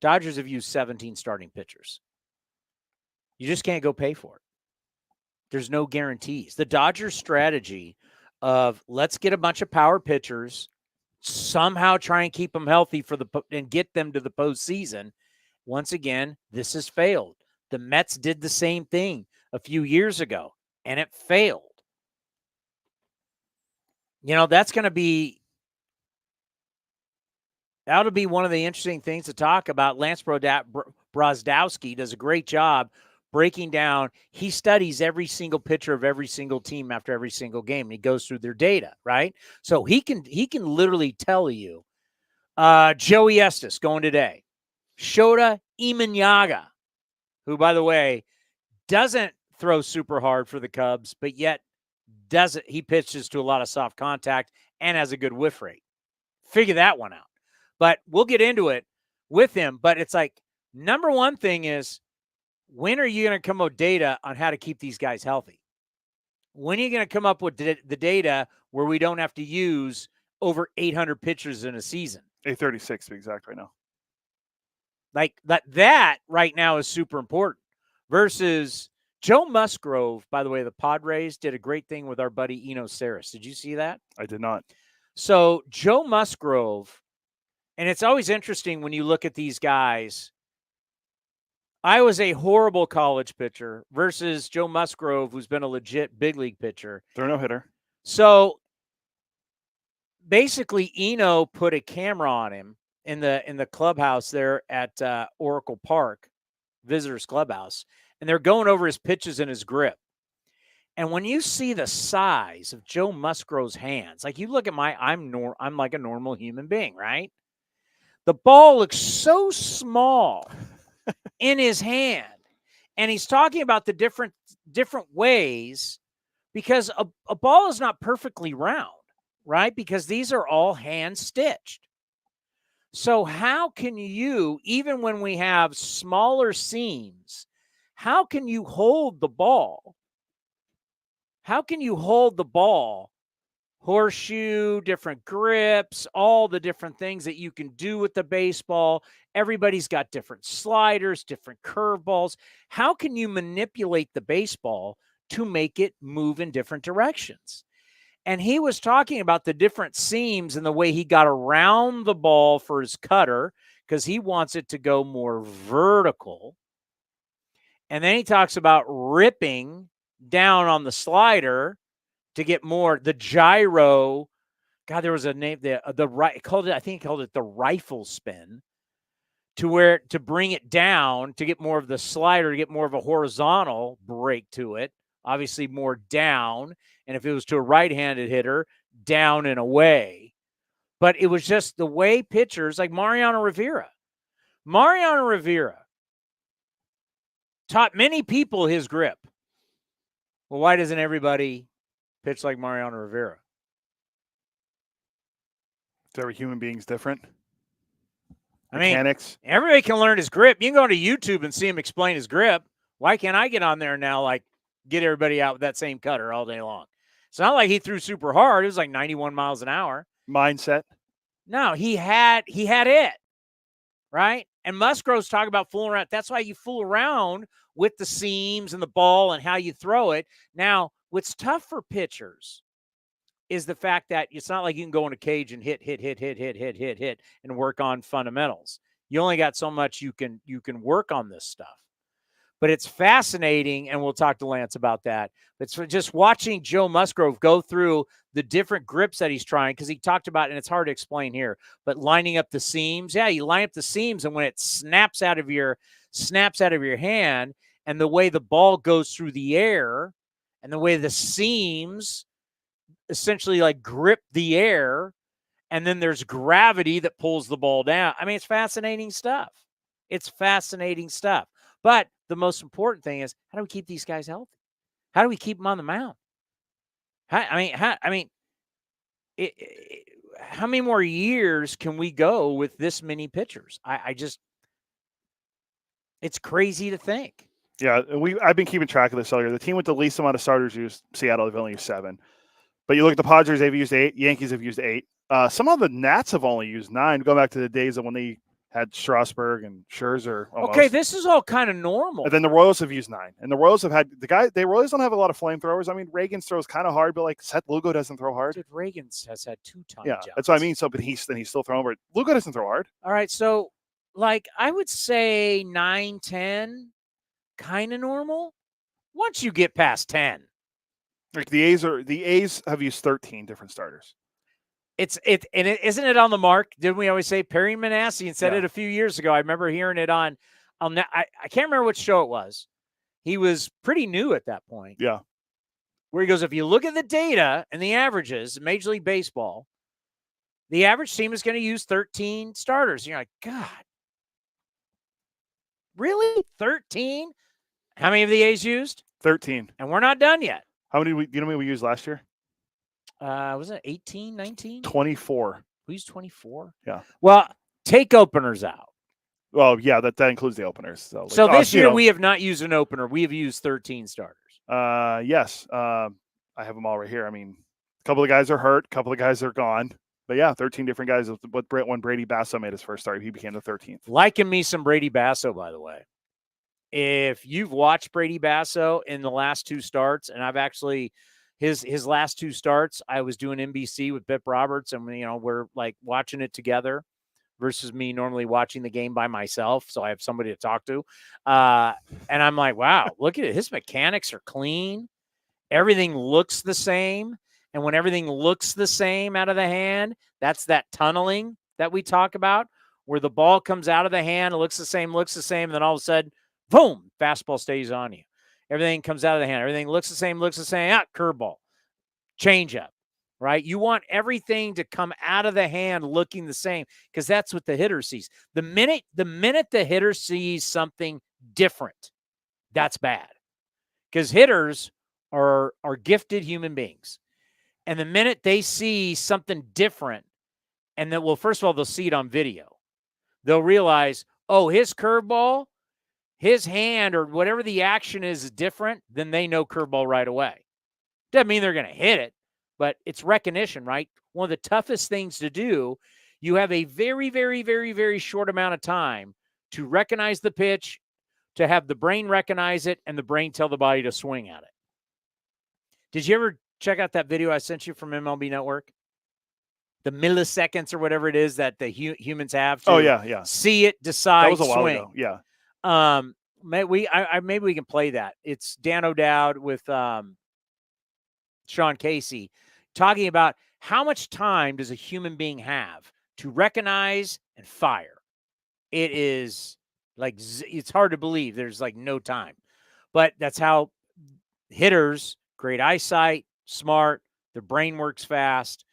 Dodgers have used 17 starting pitchers. You just can't go pay for it. There's no guarantees. The Dodgers strategy of let's get a bunch of power pitchers, somehow try and keep them healthy and get them to the postseason. Once again, this has failed. The Mets did the same thing a few years ago, and it failed. That's going to be That'll be one of the interesting things to talk about. Lance Brozdowski does a great job breaking down. He studies every single pitcher of every single team after every single game. He goes through their data, right? So he can literally tell you, Joey Estes going today, Shota Imanyaga, who, by the way, doesn't throw super hard for the Cubs, but yet he pitches to a lot of soft contact and has a good whiff rate. Figure that one out. But we'll get into it with him. But it's like, number one thing is, when are you going to come up with data on how to keep these guys healthy? When are you going to come up with the data where we don't have to use over 800 pitchers in a season? 836 to be exact right now. Like that right now is super important. Versus Joe Musgrove, by the way, the Padres did a great thing with our buddy Eno Saris. Did you see that? I did not. So Joe Musgrove, and it's always interesting when you look at these guys. I was a horrible college pitcher versus Joe Musgrove, who's been a legit big league pitcher. They're no hitter. So basically, Eno put a camera on him in the clubhouse there at Oracle Park, visitors clubhouse, and they're going over his pitches and his grip. And when you see the size of Joe Musgrove's hands, like you look at I'm like a normal human being, right? The ball looks so small in his hand. And he's talking about the different ways, because a ball is not perfectly round, right? Because these are all hand stitched. So how can you, even when we have smaller seams, how can you hold the ball? How can you hold the ball? Horseshoe, different grips, all the different things that you can do with the baseball. Everybody's got different sliders, different curveballs. How can you manipulate the baseball to make it move in different directions? And he was talking about the different seams and the way he got around the ball for his cutter, because he wants it to go more vertical. And then he talks about ripping down on the slider to get more, the gyro. God, there was a name there. I think he called it the rifle spin, to bring it down, to get more of the slider, to get more of a horizontal break to it. Obviously more down. And if it was to a right-handed hitter, down and away. But it was just the way pitchers like Mariano Rivera taught many people his grip. Well, why doesn't everybody pitch like Mariano Rivera? Every human being's different. I Mechanics. mean, everybody can learn his grip. You can go to YouTube and see him explain his grip. Why can't I get on there now, like, get everybody out with that same cutter all day long? It's not like he threw super hard. It was like 91 miles an hour. Mindset. No, he had it, right? And Musgrove's talking about fooling around. That's why you fool around with the seams and the ball and how you throw it. Now, what's tough for pitchers is the fact that it's not like you can go in a cage and hit and work on fundamentals. You only got so much you can work on this stuff. But it's fascinating, and we'll talk to Lance about that. But just watching Joe Musgrove go through the different grips that he's trying, because he talked about, and it's hard to explain here, but lining up the seams. Yeah, you line up the seams, and when it snaps out of your hand, and the way the ball goes through the air, and the way the seams essentially like grip the air, and then there's gravity that pulls the ball down. I mean, it's fascinating stuff. But the most important thing is, how do we keep these guys healthy? How do we keep them on the mound? How many more years can we go with this many pitchers? It's crazy to think. Yeah, I've been keeping track of this all year. The team with the least amount of starters used Seattle. They've only used 7. But you look at the Padres, they've used 8. Yankees have used 8. Some of the Nats have only used 9. Going back to the days of when they had Strasburg and Scherzer. Almost. Okay, this is all kind of normal. And then the Royals have used 9. And the Royals have had the Royals don't have a lot of flamethrowers. I mean, Reagan throws kind of hard, but like Seth Lugo doesn't throw hard. Dude, Reagan has had 2 times. Yeah, that's what I mean. So, but he's still throwing, but Lugo doesn't throw hard. All right, so like I would say 9, 10, kind of normal. Once you get past 10. Like the A's have used 13 different starters. Isn't it on the mark? Didn't we always say Perry Manassian said Yeah. it a few years ago? I remember hearing it on I can't remember which show it was. He was pretty new at that point. Yeah. Where he goes, if you look at the data and the averages, Major League Baseball, the average team is going to use 13 starters. And you're like, God, really? 13? How many of the A's used? 13. And we're not done yet. How many? You know how many we used last year? Was it 18, 19? 24. We used 24? Yeah. Well, take openers out. Well, yeah, that includes the openers. So This year we have not used an opener. We have used 13 starters. Yes. I have them all right here. I mean, a couple of guys are hurt. A couple of guys are gone. But yeah, 13 different guys. When Brady Basso made his first start, he became the 13th. Liking me some Brady Basso, by the way. If you've watched Brady Basso in the last 2 starts, and I've actually his last 2 starts, I was doing NBC with Bip Roberts, and we're like watching it together versus me normally watching the game by myself. So I have somebody to talk to. And I'm like, wow, look at it. His mechanics are clean. Everything looks the same. And when everything looks the same out of the hand, that's that tunneling that we talk about, where the ball comes out of the hand, it looks the same, and then all of a sudden, boom, fastball stays on you. Everything comes out of the hand. Everything looks the same, curveball, changeup, right? You want everything to come out of the hand looking the same, because that's what the hitter sees. The minute the hitter sees something different, that's bad, because hitters are gifted human beings. And the minute they see something different, and then, well, first of all, they'll see it on video. They'll realize, oh, his curveball, his hand, or whatever the action is different, then they know curveball right away. Doesn't mean they're going to hit it, but it's recognition, right? One of the toughest things to do, you have a very, very, very, very short amount of time to recognize the pitch, to have the brain recognize it, and the brain tell the body to swing at it. Did you ever check out that video I sent you from MLB Network? The milliseconds or whatever it is that the humans have to see it, decide, that was a while swing. ago. Yeah. Maybe we can play that. It's Dan O'Dowd with Sean Casey talking about how much time does a human being have to recognize and fire. It is like, it's hard to believe there's like no time, but that's how hitters, great eyesight, smart, their brain works fast.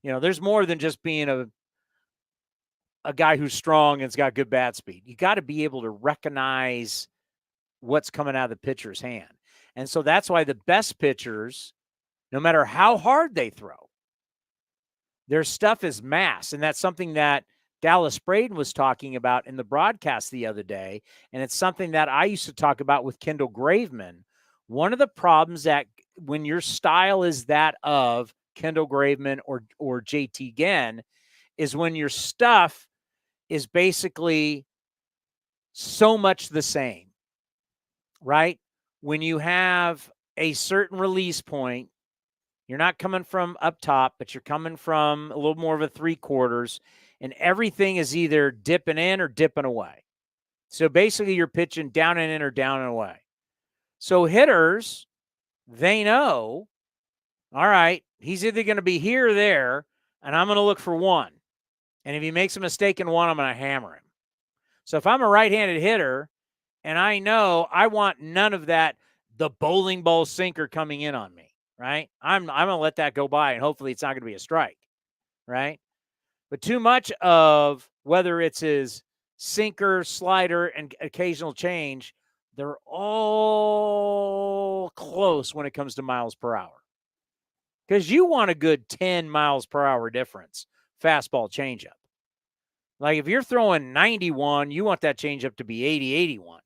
There's more than just being a guy who's strong and has got good bat speed. You got to be able to recognize what's coming out of the pitcher's hand. And so that's why the best pitchers, no matter how hard they throw, their stuff is mass. And that's something that Dallas Braden was talking about in the broadcast the other day. And it's something that I used to talk about with Kendall Graveman. One of the problems that when your style is that of Kendall Graveman or JT Ginn is when your stuff is basically so much the same, right? When you have a certain release point, you're not coming from up top, but you're coming from a little more of a 3/4, and everything is either dipping in or dipping away. So basically you're pitching down and in or down and away. So hitters, they know, all right, he's either going to be here or there, and I'm going to look for one. And if he makes a mistake in one, I'm going to hammer him. So if I'm a right-handed hitter and I know I want none of that, the bowling ball sinker coming in on me, right? I'm going to let that go by, and hopefully it's not going to be a strike, right? But too much of whether it's his sinker, slider, and occasional change, they're all close when it comes to miles per hour. Because you want a good 10 miles per hour difference, fastball changeup. Like if you're throwing 91, you want that changeup to be 80, 81.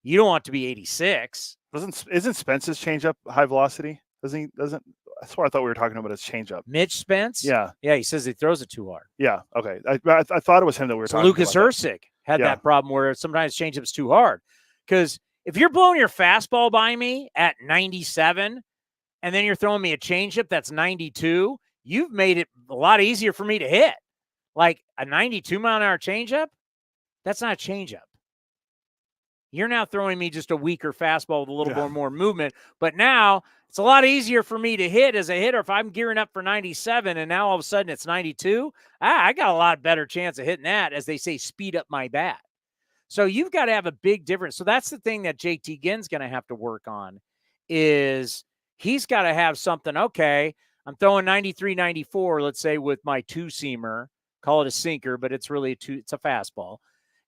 You don't want it to be 86. Isn't Spence's changeup high velocity? Doesn't that's what I thought we were talking about his changeup. Mitch Spence? Yeah. Yeah, he says he throws it too hard. Yeah. Okay. I thought it was him that we were talking Lucas about. Ursic had that problem where sometimes changeup's too hard. Because if you're blowing your fastball by me at 97 and then you're throwing me a changeup that's 92, you've made it a lot easier for me to hit. Like a 92-mile-an-hour changeup, that's not a changeup. You're now throwing me just a weaker fastball with a little more movement. But now It's a lot easier for me to hit as a hitter if I'm gearing up for 97 and now all of a sudden it's 92. I got a lot better chance of hitting that, as they say, speed up my bat. So you've got to have a big difference. So that's the thing that JT Ginn's going to have to work on, is he's got to have something. Okay, I'm throwing 93, 94, let's say, with my two-seamer. Call it a sinker, but it's really it's a fastball.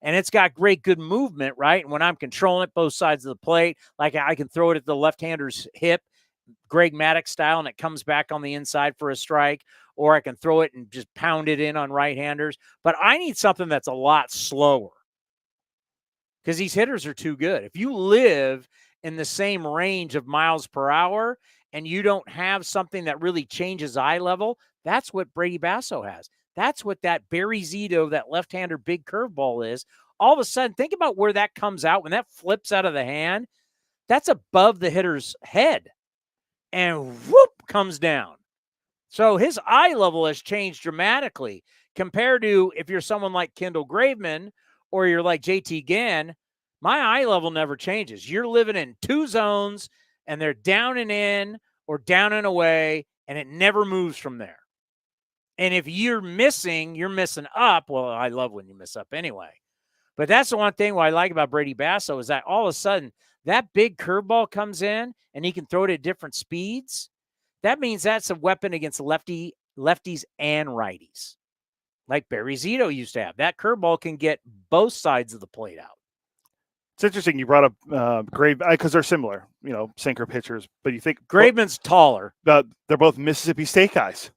And it's got great good movement, right? And when I'm controlling it both sides of the plate, like I can throw it at the left-hander's hip, Greg Maddux style, and it comes back on the inside for a strike, or I can throw it and just pound it in on right-handers. But I need something that's a lot slower, because these hitters are too good. If you live in the same range of miles per hour and you don't have something that really changes eye level, that's what Brady Basso has. That's what that Barry Zito, that left-hander big curveball is. All of a sudden, think about where that comes out. When that flips out of the hand, that's above the hitter's head and whoop, comes down. So his eye level has changed dramatically compared to if you're someone like Kendall Graveman or you're like JT Ginn. My eye level never changes. You're living in two zones, and they're down and in or down and away, and it never moves from there. And if you're missing up. Well, I love when you miss up anyway. But that's the one thing what I like about Brady Basso is that all of a sudden that big curveball comes in and he can throw it at different speeds. That means that's a weapon against lefties and righties, like Barry Zito used to have. That curveball can get both sides of the plate out. It's interesting you brought up Grave, because they're similar, sinker pitchers. But you think Graveman's taller. They're both Mississippi State guys.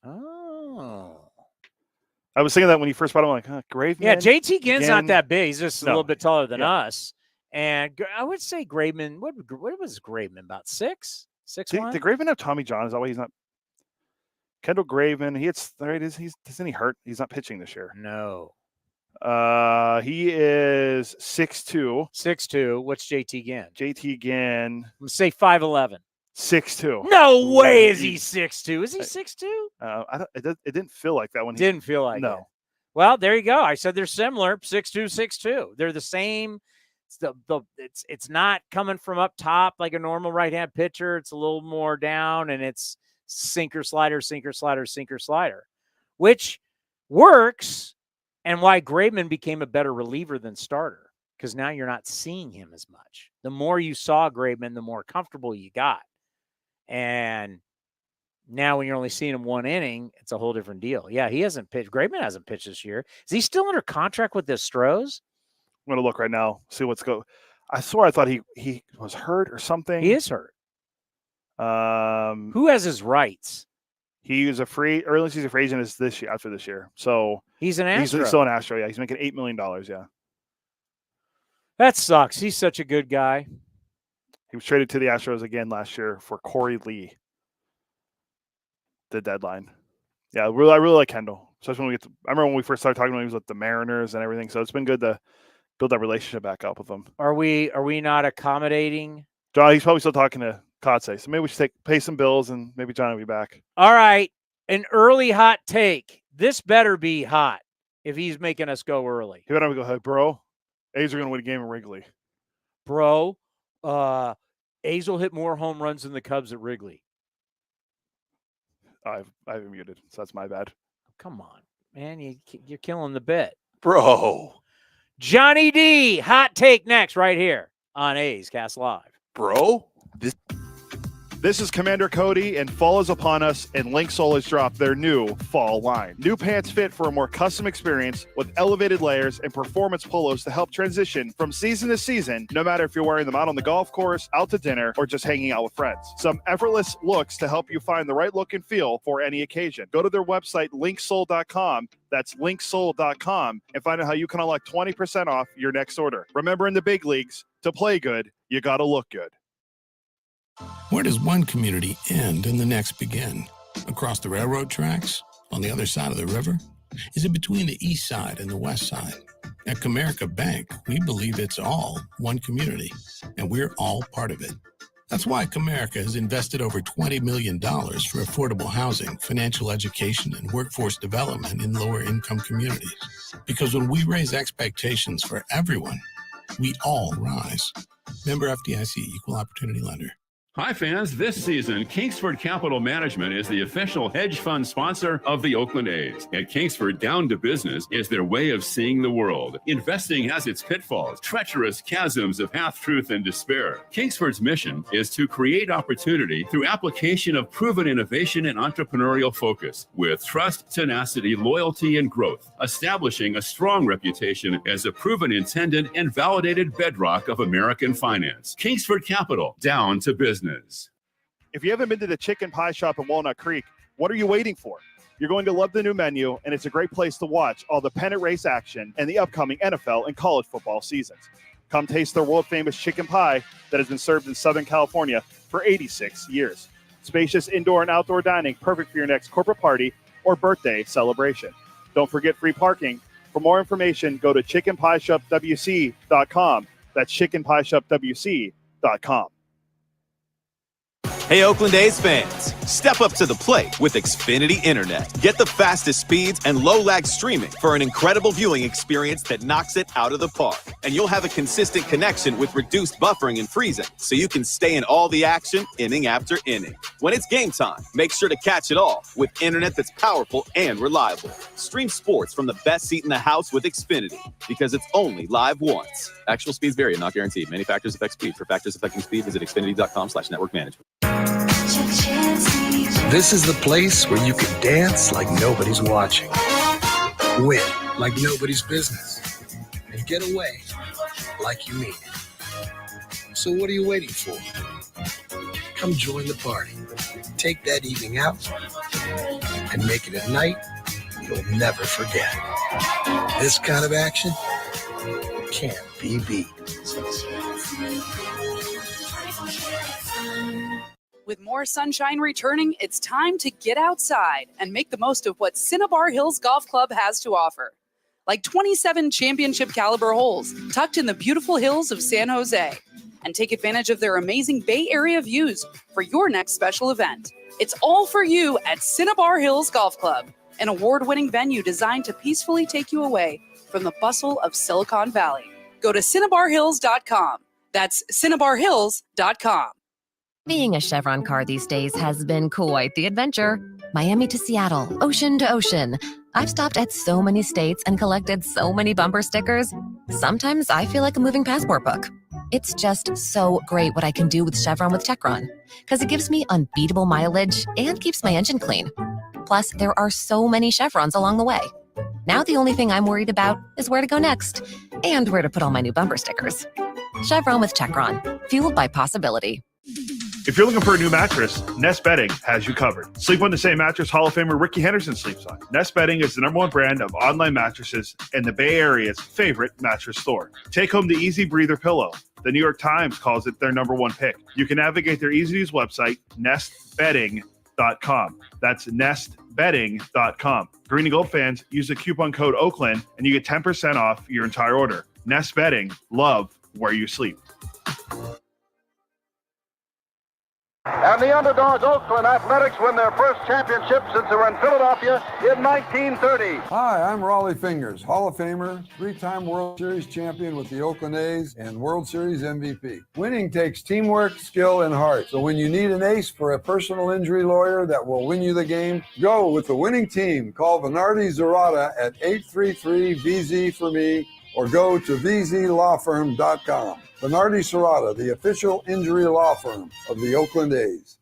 Oh. I was thinking that when you first brought him, I'm like, Graveman. Yeah, JT Ginn's not that big. He's just a little bit taller than us. And I would say Graveman, what was Graveman, about 6'1"? Did Graveman have Tommy John? Is that why he's not? Kendall Graveman, isn't he hurt? He's not pitching this year. No. He is 6'2". 6'2". What's JT Ginn? JT Ginn. I'm going to say 5'11". 6'2". No way is he 6'2". Is he 6'2"? It didn't feel like that when didn't feel like no. It. Well, there you go. I said they're similar. 6'2", 6'2". They're the same. It's not coming from up top like a normal right-hand pitcher. It's a little more down, and it's sinker, slider, sinker, slider, sinker, slider, which works, and why Graveman became a better reliever than starter, because now you're not seeing him as much. The more you saw Graveman, the more comfortable you got. And now when you're only seeing him one inning, it's a whole different deal. Yeah, he hasn't pitched. Graveman hasn't pitched this year. Is he still under contract with the Astros? I'm going to look right now, see what's going. I swear I thought he was hurt or something. He is hurt. Who has his rights? He was early season free agent is this year, after this year. So he's an Astro. He's still an Astro, yeah. He's making $8 million, yeah. That sucks. He's such a good guy. He was traded to the Astros again last year for Corey Lee. The deadline. Yeah, I really like Kendall. Especially when I remember when we first started talking when he was with the Mariners and everything. So it's been good to build that relationship back up with him. Are we not accommodating? John, he's probably still talking to Kotze. So maybe we should pay some bills and maybe John will be back. All right. An early hot take. This better be hot if he's making us go early. He better go, hey, bro. A's are going to win a game in Wrigley. Bro, A's will hit more home runs than the Cubs at Wrigley. I've muted, so that's my bad. Come on, man. You're killing the bit. Bro. Johnny D, hot take next right here on A's Cast Live. Bro. This is Commander Cody, and fall is upon us, and Linksole has dropped their new fall line. New pants fit for a more custom experience with elevated layers and performance polos to help transition from season to season, no matter if you're wearing them out on the golf course, out to dinner, or just hanging out with friends. Some effortless looks to help you find the right look and feel for any occasion. Go to their website, linksole.com. That's linksole.com, and find out how you can unlock 20% off your next order. Remember, in the big leagues, to play good, you got to look good. Where does one community end and the next begin? Across the railroad tracks? On the other side of the river? Is it between the east side and the west side? At Comerica Bank, we believe it's all one community, and we're all part of it. That's why Comerica has invested over $20 million for affordable housing, financial education, and workforce development in lower-income communities. Because when we raise expectations for everyone, we all rise. Member FDIC, Equal Opportunity Lender. Hi, fans. This season, Kingsford Capital Management is the official hedge fund sponsor of the Oakland A's. At Kingsford, down to business is their way of seeing the world. Investing has its pitfalls, treacherous chasms of half-truth and despair. Kingsford's mission is to create opportunity through application of proven innovation and entrepreneurial focus with trust, tenacity, loyalty, and growth, establishing a strong reputation as a proven intended and validated bedrock of American finance. Kingsford Capital, down to business. If you haven't been to the Chicken Pie Shop in Walnut Creek, what are you waiting for? You're going to love the new menu, and it's a great place to watch all the pennant race action and the upcoming NFL and college football seasons. Come taste their world-famous chicken pie that has been served in Southern California for 86 years. Spacious indoor and outdoor dining, perfect for your next corporate party or birthday celebration. Don't forget free parking. For more information, go to chickenpieshopwc.com. That's chickenpieshopwc.com. Hey, Oakland A's fans, step up to the plate with Xfinity Internet. Get the fastest speeds and low-lag streaming for an incredible viewing experience that knocks it out of the park. And you'll have a consistent connection with reduced buffering and freezing, so you can stay in all the action inning after inning. When it's game time, make sure to catch it all with internet that's powerful and reliable. Stream sports from the best seat in the house with Xfinity, because it's only live once. Actual speeds vary and not guaranteed. Many factors affect speed. For factors affecting speed, visit xfinity.com/network management. This is the place where you can dance like nobody's watching, win like nobody's business, and get away like you mean it. So what are you waiting for? Come join the party. Take that evening out and make it a night you'll never forget. This kind of action can't be beat. With more sunshine returning, it's time to get outside and make the most of what Cinnabar Hills Golf Club has to offer. Like 27 championship caliber holes tucked in the beautiful hills of San Jose. And take advantage of their amazing Bay Area views for your next special event. It's all for you at Cinnabar Hills Golf Club, an award-winning venue designed to peacefully take you away from the bustle of Silicon Valley. Go to CinnabarHills.com. That's CinnabarHills.com. Being a Chevron car these days has been quite the adventure. Miami to Seattle, ocean to ocean. I've stopped at so many states and collected so many bumper stickers. Sometimes I feel like a moving passport book. It's just so great what I can do with Chevron with Techron, because it gives me unbeatable mileage and keeps my engine clean. Plus, there are so many Chevrons along the way. Now the only thing I'm worried about is where to go next and where to put all my new bumper stickers. Chevron with Techron, fueled by possibility. If you're looking for a new mattress, Nest Bedding has you covered. Sleep on the same mattress Hall of Famer Ricky Henderson sleeps on. Nest Bedding is the #1 brand of online mattresses and the Bay Area's favorite mattress store. Take home the Easy Breather pillow. The New York Times calls it their #1 pick. You can navigate their easy-to-use website, nestbedding.com. That's nestbedding.com. Green and Gold fans, use the coupon code Oakland and you get 10% off your entire order. Nest Bedding, love where you sleep. And the underdogs, Oakland Athletics, win their first championship since they were in Philadelphia in 1930. Hi, I'm Raleigh Fingers, Hall of Famer, 3-time World Series champion with the Oakland A's and World Series MVP. Winning takes teamwork, skill, and heart. So when you need an ace for a personal injury lawyer that will win you the game, go with the winning team. Call Venardi Zerata at 833-VZ-FOR-ME or go to vzlawfirm.com. Venardi Serrata, the official injury law firm of the Oakland A's.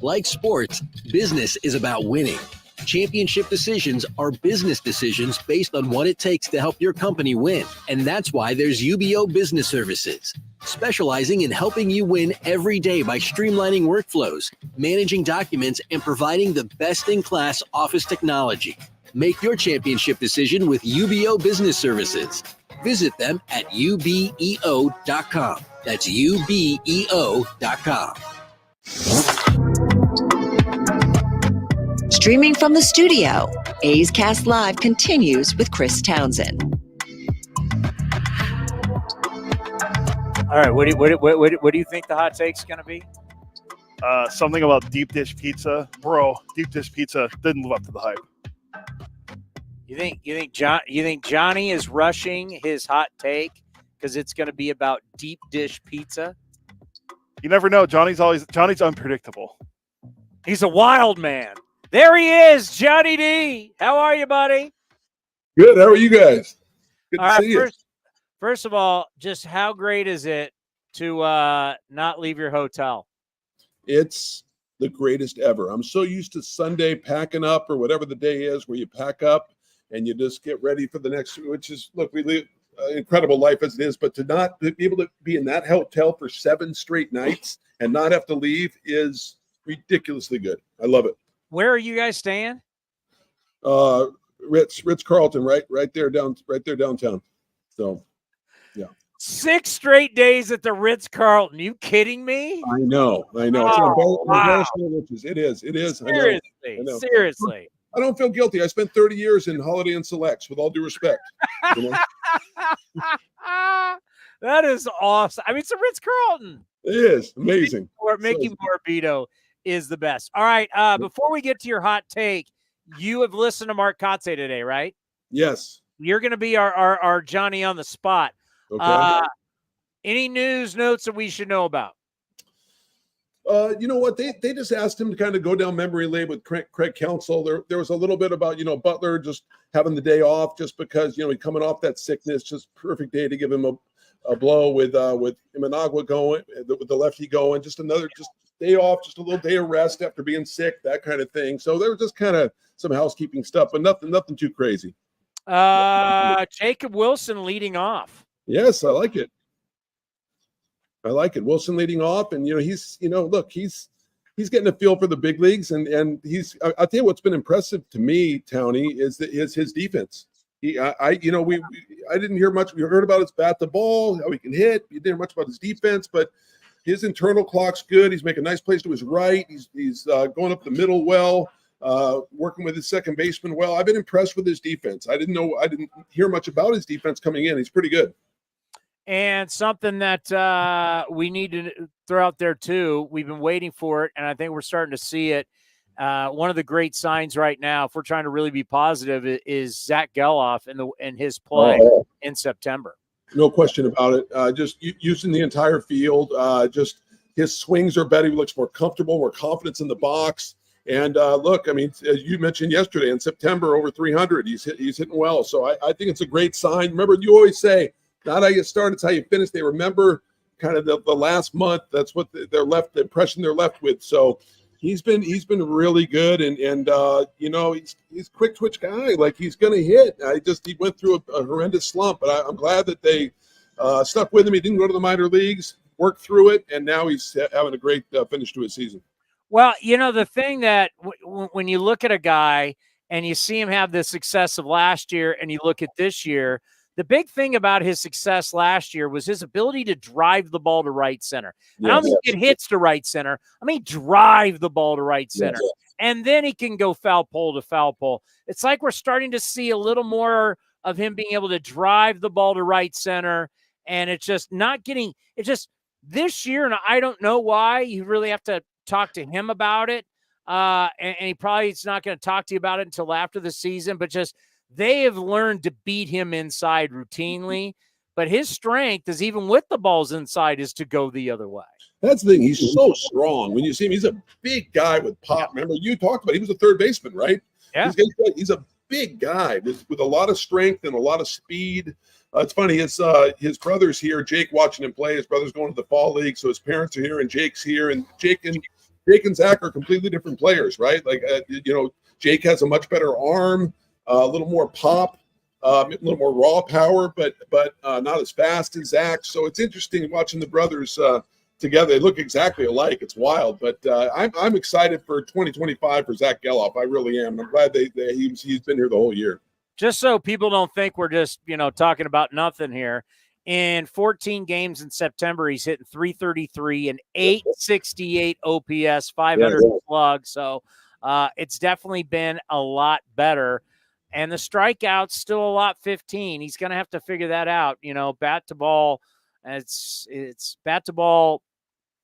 Like sports, business is about winning. Championship decisions are business decisions based on what it takes to help your company win. And that's why there's UBO Business Services, specializing in helping you win every day by streamlining workflows, managing documents, and providing the best-in-class office technology. Make your championship decision with UBO Business Services. Visit them at ubeo.com. That's ubeo.com. Streaming from the studio, A's Cast Live continues with Chris Townsend. All right, what do you think the hot take's going to be? Something about deep dish pizza. Bro, deep dish pizza didn't live up to the hype. You think Johnny is rushing his hot take because it's going to be about deep dish pizza? You never know. Johnny's unpredictable. He's a wild man. There he is, Johnny D. How are you, buddy? Good. How are you guys? Good All to right, see you. First of all, just how great is it to not leave your hotel? It's the greatest ever. I'm so used to Sunday packing up or whatever the day is where you pack up and you just get ready for the next, which is, look, we live an incredible life as it is, but to not be able to be in that hotel for 7 straight nights and not have to leave is ridiculously good. I love it. Where are you guys staying? Ritz-Carlton, right there downtown. So, yeah. 6 straight days at the Ritz-Carlton. You kidding me? I know. It's an embarrassment of riches. It is. Seriously. I don't feel guilty. I spent 30 years in Holiday Inn Selects, with all due respect. You know? That is awesome. I mean, it's a Ritz-Carlton. It is amazing. Mickey Morabito is the best. All right. Before we get to your hot take, you have listened to Mark Kotze today, right? Yes. You're going to be our Johnny on the spot. Okay. Any news notes that we should know about? You know what? They just asked him to kind of go down memory lane with Craig Counsell. There was a little bit about, Butler just having the day off just because, he's coming off that sickness, just perfect day to give him a blow with Imanaga going, with the lefty going, just day off, just a little day of rest after being sick, that kind of thing. So there was just kind of some housekeeping stuff, but nothing too crazy. Jacob Wilson leading off. Yes, I like it. Wilson leading off, and he's getting a feel for the big leagues, and I'll tell you what's been impressive to me, Towny, is his defense. I didn't hear much. We heard about his bat to ball, how he can hit. You didn't hear much about his defense, but his internal clock's good. He's making nice plays to his right. He's going up the middle well, working with his second baseman well. I've been impressed with his defense. I didn't hear much about his defense coming in. He's pretty good. And something that we need to throw out there too, we've been waiting for it, and I think we're starting to see it. One of the great signs right now, if we're trying to really be positive, is Zach Geloff and his play in September. No question about it. Just using the entire field. Just his swings are better. He looks more comfortable, more confidence in the box. And look, I mean, as you mentioned yesterday, in September, over 300. He's hitting well. So I think it's a great sign. Remember, you always say, not how you start, it's how you finish. They remember kind of the last month. That's what the impression they're left with. So he's been really good, and he's a quick twitch guy. Like, he's going to hit. He went through a horrendous slump, but I'm glad that they stuck with him. He didn't go to the minor leagues, worked through it, and now he's having a great finish to his season. Well, the thing that when you look at a guy and you see him have the success of last year, and you look at this year. The big thing about his success last year was his ability to drive the ball to right center. Yes. I don't mean get hits to right center. I mean drive the ball to right center. Yes. And then he can go foul pole to foul pole. It's like we're starting to see a little more of him being able to drive the ball to right center. And it's just not getting – it's just this year, and I don't know why. You really have to talk to him about it. And he probably is not going to talk to you about it until after the season, but just – they have learned to beat him inside routinely, but his strength is, even with the balls inside, is to go the other way. That's the thing. He's so strong. When you see him, he's a big guy with pop. Remember, you talked about he was a third baseman, right? Yeah. He's a big guy with a lot of strength and a lot of speed. It's funny. His brother's here. Jake watching him play. His brother's going to the fall league, so his parents are here, and Jake's here. And Jake and Zach are completely different players, right? Like, Jake has a much better arm. A little more pop, a little more raw power, but not as fast as Zach. So it's interesting watching the brothers together. They look exactly alike. It's wild, but I'm excited for 2025 for Zach Geloff. I really am. I'm glad he's been here the whole year. Just so people don't think we're just talking about nothing here. In 14 games in September, he's hitting .333 and .868 OPS, 500 slug. So it's definitely been a lot better. And the strikeouts still a lot, 15. He's going to have to figure that out. Bat to ball, it's bat to ball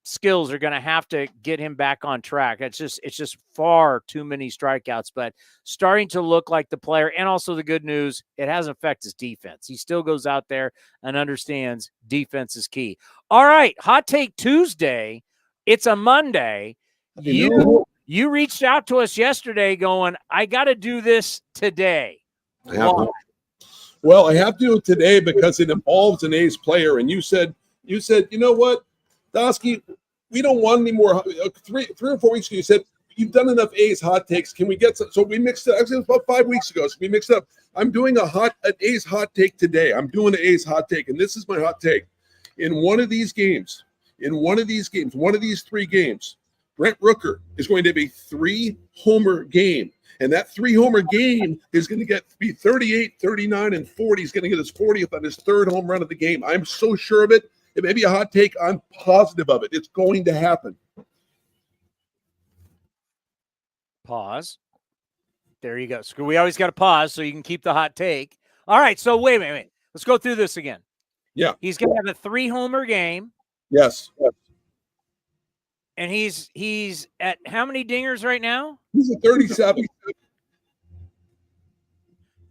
skills are going to have to get him back on track. It's just far too many strikeouts, but starting to look like the player. And also the good news, it hasn't affected his defense. He still goes out there and understands defense is key. All right, Hot Take Tuesday. It's a Monday. You reached out to us yesterday going, I got to do this today. Well, I have to do it today because it involves an A's player. And you said, you know what, Doskow, we don't want any more. 3 or 4 weeks ago, you said, you've done enough A's hot takes. Can we get some? So we mixed it. Actually, it was about 5 weeks ago. So we mixed it up. I'm doing an A's hot take today. I'm doing an A's hot take. And this is my hot take. In one of these 3 games, Brent Rooker is going to have a 3-homer game. And that 3-homer game is going to be 38, 39, and 40. He's going to get his 40th on his 3rd home run of the game. I'm so sure of it. It may be a hot take. I'm positive of it. It's going to happen. Pause. There you go. So we always got to pause so you can keep the hot take. All right. So wait. Let's go through this again. Yeah. He's going to have a 3-homer game. Yes. And he's at how many dingers right now? He's at 37.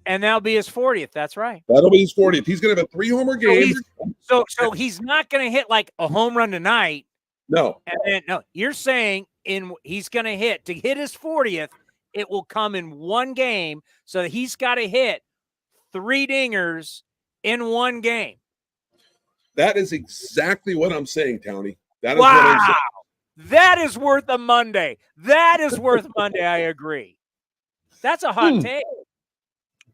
And that'll be his 40th. That's right. That'll be his 40th. He's going to have a 3-homer game. So he's not going to hit like a home run tonight. No. And then, no, you're saying he's going to hit his 40th. It will come in one game. So he's got to hit 3 dingers in one game. That is exactly what I'm saying, Towny. That is what I'm saying. That is worth a Monday. That is worth Monday. I agree. That's a hot take.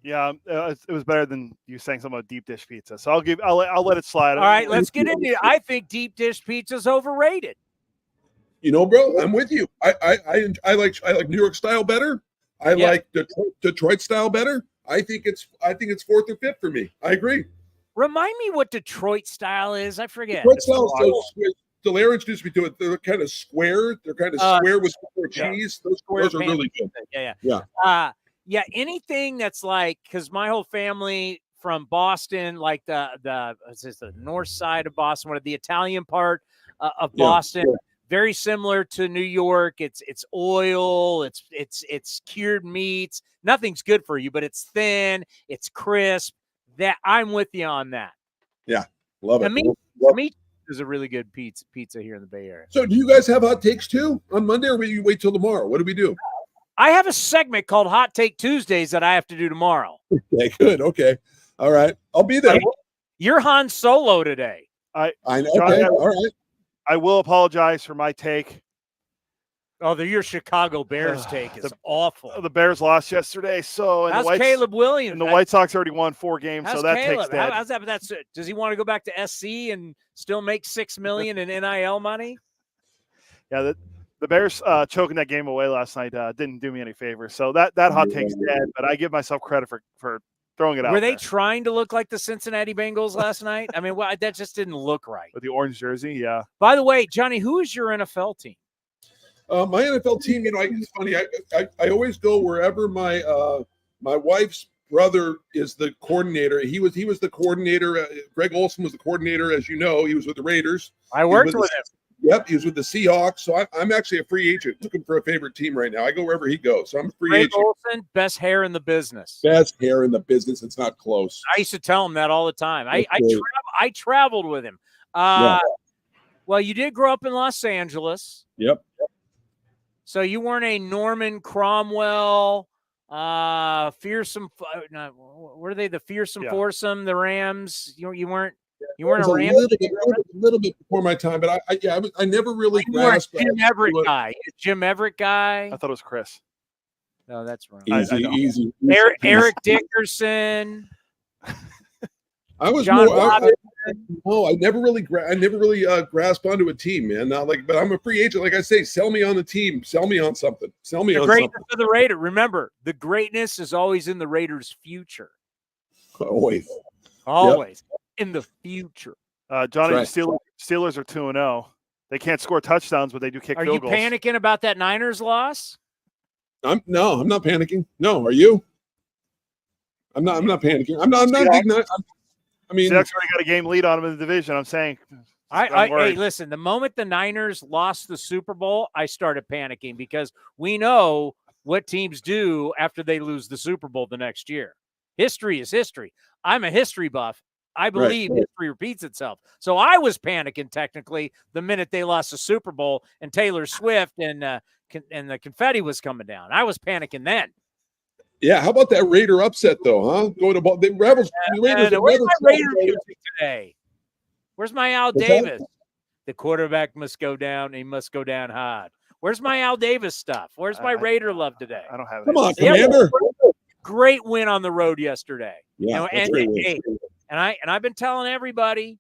Yeah, it was better than you saying something about deep dish pizza. So I'll let it slide. All right, let's get into it. I think deep dish pizza is overrated. You know, bro, I'm with you. I like New York style better. I like Detroit style better. I think it's 4th or 5th for me. I agree. Remind me what Detroit style is. I forget. Detroit style is Delaire introduced me to it. They're kind of square. They're kind of square with cheese. Those are really good. Yeah. Anything that's like, because my whole family from Boston, like the north side of Boston, the Italian part of Boston, very similar to New York. It's oil. It's cured meats. Nothing's good for you, but it's thin. It's crisp. That I'm with you on that. Yeah, love it. Me is a really good pizza here in the Bay Area. So do you guys have hot takes too on Monday, or will you wait till tomorrow? What do we do? I have a segment called Hot Take Tuesdays that I have to do tomorrow. Okay, good. Okay. All right. I'll be there. You're Han Solo today. I know. Okay. All right. I will apologize for my take. Oh, your Chicago Bears take is awful. The Bears lost yesterday, so how's Caleb Williams? And the White Sox already won 4 games, so that takes dead. How's that? But does he want to go back to SC and still make $6 million in NIL money? Yeah, the Bears choking that game away last night didn't do me any favors. So that hot take's dead, but I give myself credit for throwing it out. Were they trying to look like the Cincinnati Bengals last night? I mean, that just didn't look right. With the orange jersey, yeah. By the way, Johnny, who is your NFL team? My NFL team, it's funny. I always go wherever my wife's brother is the coordinator. He was the coordinator. Greg Olson was the coordinator, as you know. He was with the Raiders. I worked with him. Yep, he was with the Seahawks. So I'm actually a free agent, looking for a favorite team right now. I go wherever he goes. So I'm a free agent. Olson, best hair in the business. Best hair in the business. It's not close. I used to tell him that all the time. I traveled with him. Well, you did grow up in Los Angeles. Yep. So you weren't a Norman Cromwell, fearsome. Were they the fearsome foursome? The Rams. You weren't. You weren't a Rams. A little bit before my time, but I never really grasped. Jim Everett guy. Jim Everett guy. I thought it was Chris. No, that's wrong. Easy. Eric Dickerson. I was John I never really grasped onto a team, man. But I'm a free agent. Like I say, sell me on the team. Sell me on something. Sell me on something. The greatness of the Raider. Remember, the greatness is always in the Raiders' future. Always. Yep. In the future. Johnny, right. The Steelers are 2-0. They can't score touchdowns, but they do kick field goals. Are you panicking about that Niners loss? I'm not panicking. No, are you? I'm not panicking. I'm not big. I mean, Seahawks already got a game lead on them in the division. I'm saying. Hey, listen, the moment the Niners lost the Super Bowl, I started panicking because we know what teams do after they lose the Super Bowl the next year. History is history. I'm a history buff. I believe history repeats itself. So I was panicking technically the minute they lost the Super Bowl and Taylor Swift and the confetti was coming down. I was panicking then. Yeah, how about that Raider upset though, huh? Going to ball. The Rebels. Where's my Raider music today? Where's my Al Davis? The quarterback must go down. He must go down hard. Where's my Al Davis stuff? Where's my Raider love today? I don't have it. Come on, Commander. Great win on the road yesterday. Yeah, and I've been telling everybody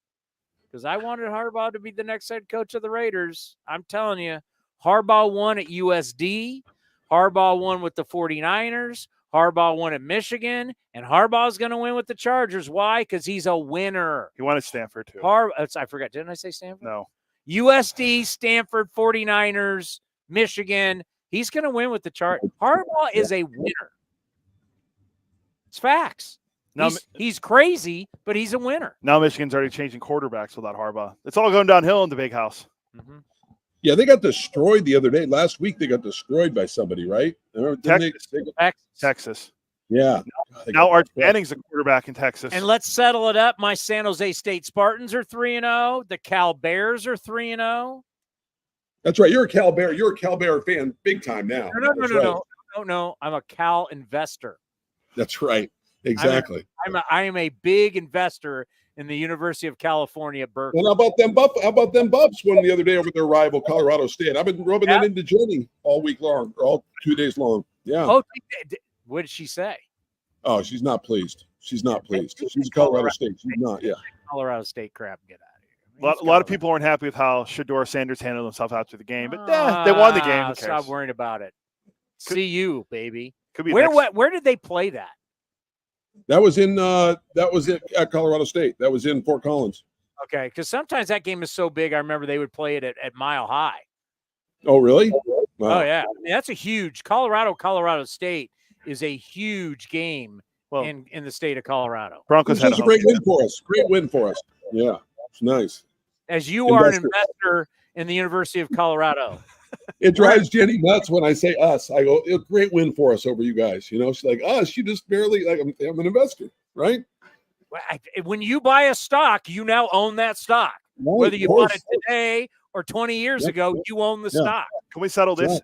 because I wanted Harbaugh to be the next head coach of the Raiders. I'm telling you, Harbaugh won at USD. Harbaugh won with the 49ers. Harbaugh won at Michigan, and Harbaugh's going to win with the Chargers. Why? Because he's a winner. He won at Stanford, too. I forgot. Didn't I say Stanford? No. USD, Stanford, 49ers, Michigan. He's going to win with the Chargers. Harbaugh is a winner. It's facts. Now, he's crazy, but he's a winner. Now Michigan's already changing quarterbacks without Harbaugh. It's all going downhill in the big house. Mm-hmm. Yeah, they got destroyed the other day. Last week they got destroyed by somebody, right? Texas. Yeah. Now Arch Manning's the quarterback in Texas. And let's settle it up. My San Jose State Spartans are 3-0. The Cal Bears are 3-0. That's right. You're a Cal Bear fan big time now. No. I'm a Cal investor. That's right. Exactly. I am a big investor in the University of California, Berkeley. And how about them Buffs won the other day over their rival, Colorado State? I've been rubbing that into Jenny all week long, or all 2 days long. Yeah. Oh, what did she say? Oh, she's not pleased. She's not pleased. She's Colorado State. She's not, yeah. Colorado State crap. Get out of here. A lot of people weren't happy with how Shedeur Sanders handled himself after the game, but they won the game. Who cares? Stop worrying about it. See you, baby. Could be where did they play that? That was at Colorado State. That was in Fort Collins. Okay, because sometimes that game is so big. I remember they would play it at Mile High. Oh, really? Wow. Oh, yeah. I mean, that's a huge Colorado State is a huge game in the state of Colorado. Broncos had a great win for us. Great win for us. Yeah, it's nice. As you are an investor in the University of Colorado. It drives Jenny nuts when I say us. I go, a great win for us over you guys. You know, she's like, us. She just barely, like, I'm an investor, right? When you buy a stock, you now own that stock. Right, whether you bought it today or 20 years ago, you own the stock. Can we settle this?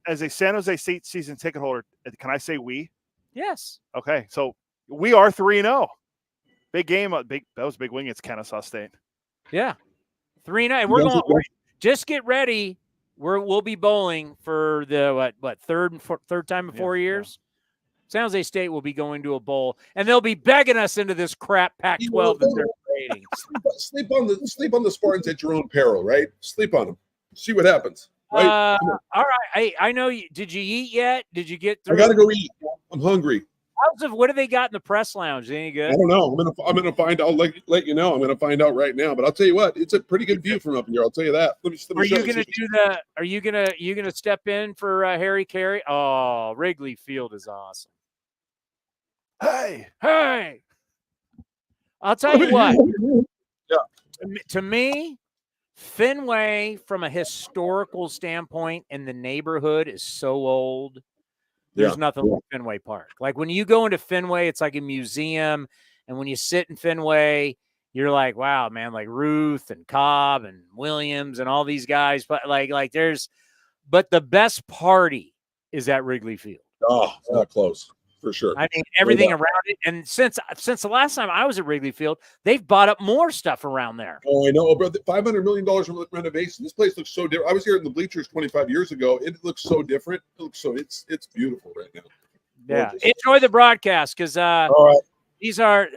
As a San Jose State season ticket holder, can I say we? Yes. Okay, so we are 3-0. Big game. That was a big win against Kennesaw State. Yeah. 3-0. We're going. Just get ready. We'll be bowling for the third time in 4 years. San Jose State will be going to a bowl, and they'll be begging us into this crap Pac-12 that they're creating. Sleep on the Spartans at your own peril, right? Sleep on them. See what happens. Right? All right. I know you. Did you eat yet? Did you get through? I gotta go eat. I'm hungry. What do they got in the press lounge? Any good? I don't know. I'm gonna find out. Let you know. I'm gonna find out right now. But I'll tell you what, it's a pretty good view from up here. I'll tell you that. Are you gonna step in for Harry Carey? Oh, Wrigley Field is awesome. Hey! I'll tell you what. To me, Fenway, from a historical standpoint, in the neighborhood is so old. There's nothing like Fenway Park. Like when you go into Fenway, it's like a museum. And when you sit in Fenway, you're like, wow, man, like Ruth and Cobb and Williams and all these guys. But but the best party is at Wrigley Field. Oh, it's not close. For sure. I mean, everything around it. And since the last time I was at Wrigley Field, they've bought up more stuff around there. Oh, I know. But $500 million for renovation. This place looks so different. I was here in the bleachers 25 years ago. It looks so different. It's beautiful right now. Yeah. Enjoy the broadcast because these are,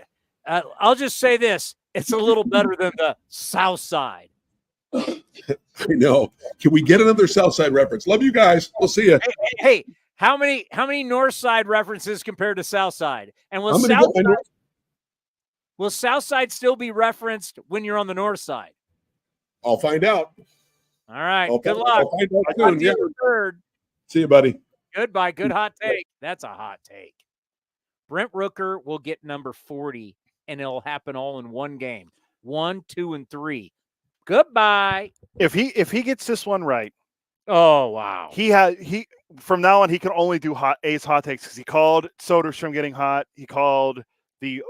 I'll just say this. It's a little better than the Southside. I know. Can we get another Southside reference? Love you guys. We'll see you. Hey. How many North Side references compared to South Side? And will Southside still be referenced when you're on the North Side? I'll find out. All right. Good luck. I'll find out soon. Yeah. See you, buddy. Goodbye. Good hot take. That's a hot take. Brent Rooker will get number 40, and it'll happen all in one game. 1, 2, and 3. Goodbye. If he gets this one right. Oh wow. He from now on he can only do hot takes because he called Soderstrom getting hot. He called the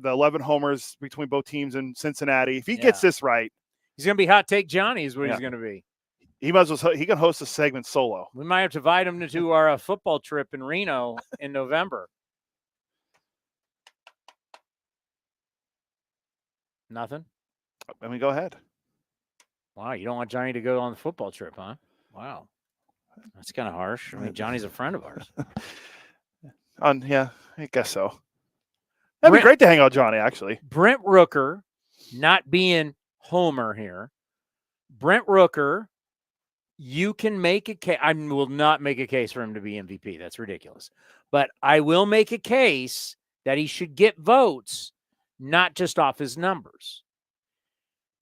11 homers between both teams in Cincinnati. If he gets this right, he's going to be hot take Johnny is what Yeah. he's going to be. he might as well. He can host a segment solo. We might have to invite him to our football trip in Reno in November. Nothing? I mean, go ahead. Wow, you don't want Johnny to go on the football trip, huh? Wow. That's kind of harsh. I mean, Johnny's a friend of ours. Yeah, I guess so. That'd be great to hang out with Johnny, actually. Brent Rooker, not being Homer here. Brent Rooker, you can make a case. I will not make a case for him to be MVP. That's ridiculous. But I will make a case that he should get votes, not just off his numbers.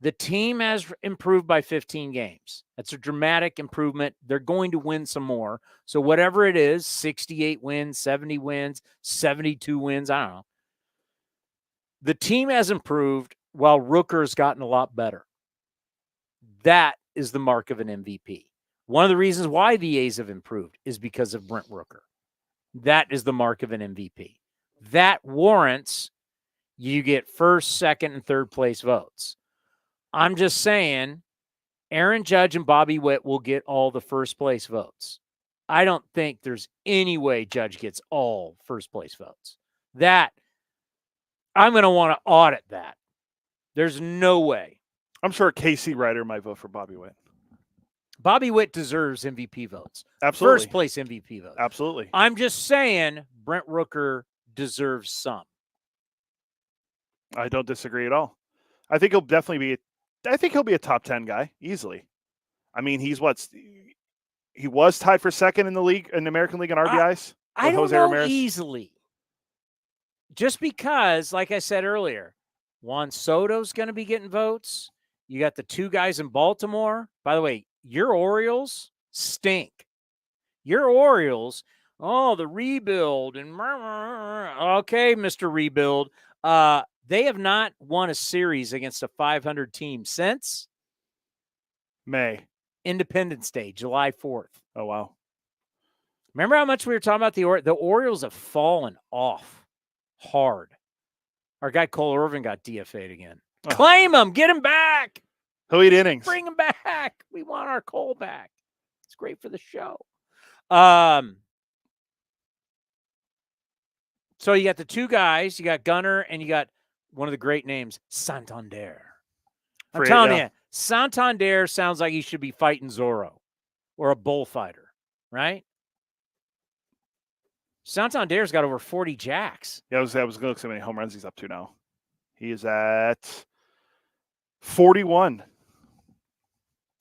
The team has improved by 15 games. That's a dramatic improvement. They're going to win some more. So whatever it is, 68 wins, 70 wins, 72 wins, I don't know. The team has improved while Rooker's gotten a lot better. That is the mark of an MVP. One of the reasons why the A's have improved is because of Brent Rooker. That is the mark of an MVP. That warrants you get first, second, and third place votes. I'm just saying Aaron Judge and Bobby Witt will get all the first place votes. I don't think there's any way Judge gets all first place votes. That I'm going to want to audit that. There's no way. I'm sure Casey Ryder might vote for Bobby Witt. Bobby Witt deserves MVP votes. Absolutely. First place MVP votes. Absolutely. I'm just saying Brent Rooker deserves some. I don't disagree at all. I think he'll definitely be he'll be a top 10 guy easily. I mean, he was tied for second in the league, in the American League in RBIs. I don't know easily. Just because, like I said earlier, Juan Soto's going to be getting votes. You got the two guys in Baltimore. By the way, your Orioles stink. Your Orioles, the rebuild. And okay, Mr. Rebuild. They have not won a series against a 500 team since May. Independence Day, July 4th. Oh, wow. Remember how much we were talking about the Orioles have fallen off hard. Our guy Cole Irvin got DFA'd again. Oh. Claim him. Get him back. He'll eat innings. Bring him back. We want our Cole back. It's great for the show. So you got the two guys. You got Gunnar and you got one of the great names, Santander. I'm telling you, Santander sounds like he should be fighting Zorro or a bullfighter, right? Santander's got over 40 jacks. Yeah, I was going to look how many home runs he's up to now. He is at 41.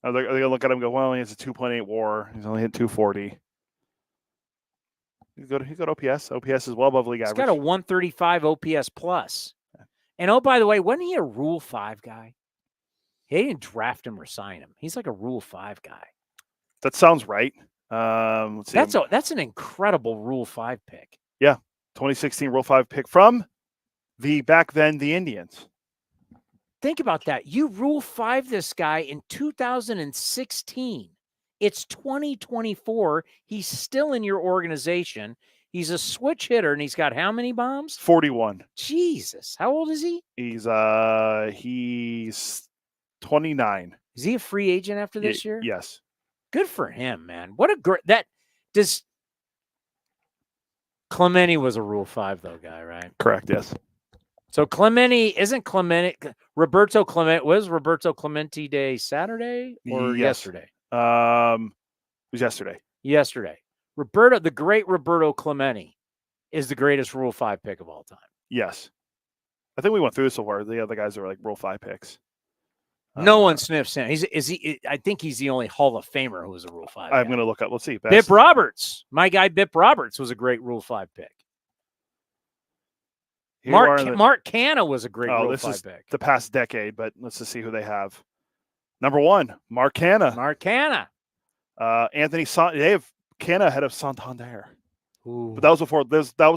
They're going to look at him and go, well, he has a 2.8 WAR. He's only hit 240. He's got OPS. OPS is well above league average. He's got a 135 OPS plus. And oh, by the way, wasn't he a Rule 5 guy? He didn't draft him or sign him. He's like a Rule 5 guy. That sounds right. Let's see. That's an incredible Rule 5 pick. Yeah, 2016 Rule 5 pick from back then the Indians. Think about that. You Rule 5 this guy in 2016. It's 2024. He's still in your organization. He's a switch hitter, and he's got how many bombs? 41. Jesus. How old is he? He's 29. Is he a free agent after this year? Yes. Good for him, man. What a great Clemente was a Rule 5 though guy, right? Correct, yes. So Roberto Clemente, was Roberto Clemente Day Saturday or yesterday? It was yesterday. Yesterday. The great Roberto Clemente is the greatest Rule 5 pick of all time. Yes. I think we went through this so far. The other guys are like Rule 5 picks. No one sniffs him. I think he's the only Hall of Famer who was a Rule 5 I'm guy. going to look up. Let's see. Bip Roberts. My guy Bip Roberts was a great Rule 5 pick. Mark Canna was a great Rule 5 pick. The past decade, but let's just see who they have. Number 1, Mark Canna. Anthony they have Canna ahead of Santander. Ooh. But that was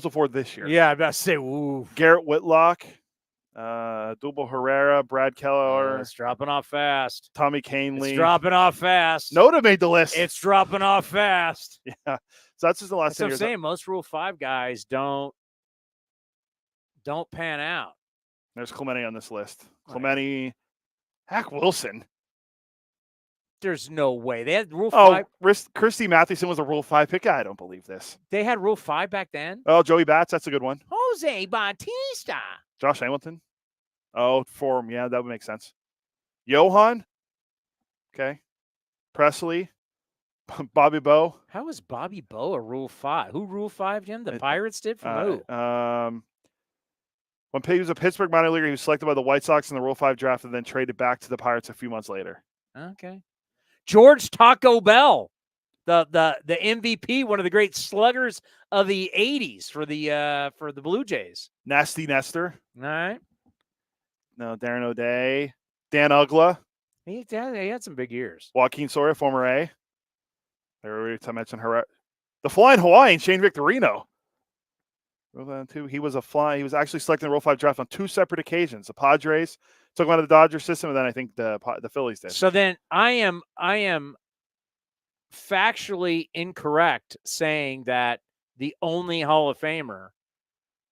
before this year. Yeah, I about to say, ooh. Garrett Whitlock, Dubal Herrera, Brad Keller. It's dropping off fast. Tommy Canley. It's dropping off fast. Noda made the list. It's dropping off fast. Yeah. So that's just the last 10 years. years. I'm saying most Rule 5 guys don't don't pan out. There's Clemente on this list. Clemente, Hack Wilson. There's no way. They had Rule 5. Christy Mathewson was a Rule 5 pick. I don't believe this. They had Rule 5 back then? Oh, Joey Bats. That's a good one. Jose Bautista. Josh Hamilton. Oh, for him. Yeah, that would make sense. Johan. Okay. Presley. Bobby Bowe. How is Bobby Bowe a Rule 5? Who Rule 5'd him? The Pirates did? From who? When he was a Pittsburgh minor leaguer, he was selected by the White Sox in the Rule 5 draft and then traded back to the Pirates a few months later. Okay. George Taco Bell, the MVP, one of the great sluggers of the 80s for the Blue Jays. Nasty Nestor. All right. No, Darren O'Day. Dan Ugla. He had some big years. Joaquin Soria, former A. I mentioned her. The Flying Hawaiian, Shane Victorino. He was actually selected in the Rule 5 draft on 2 separate occasions. The Padres took him out of the Dodger system, and then I think the Phillies did. So then I am factually incorrect saying that the only Hall of Famer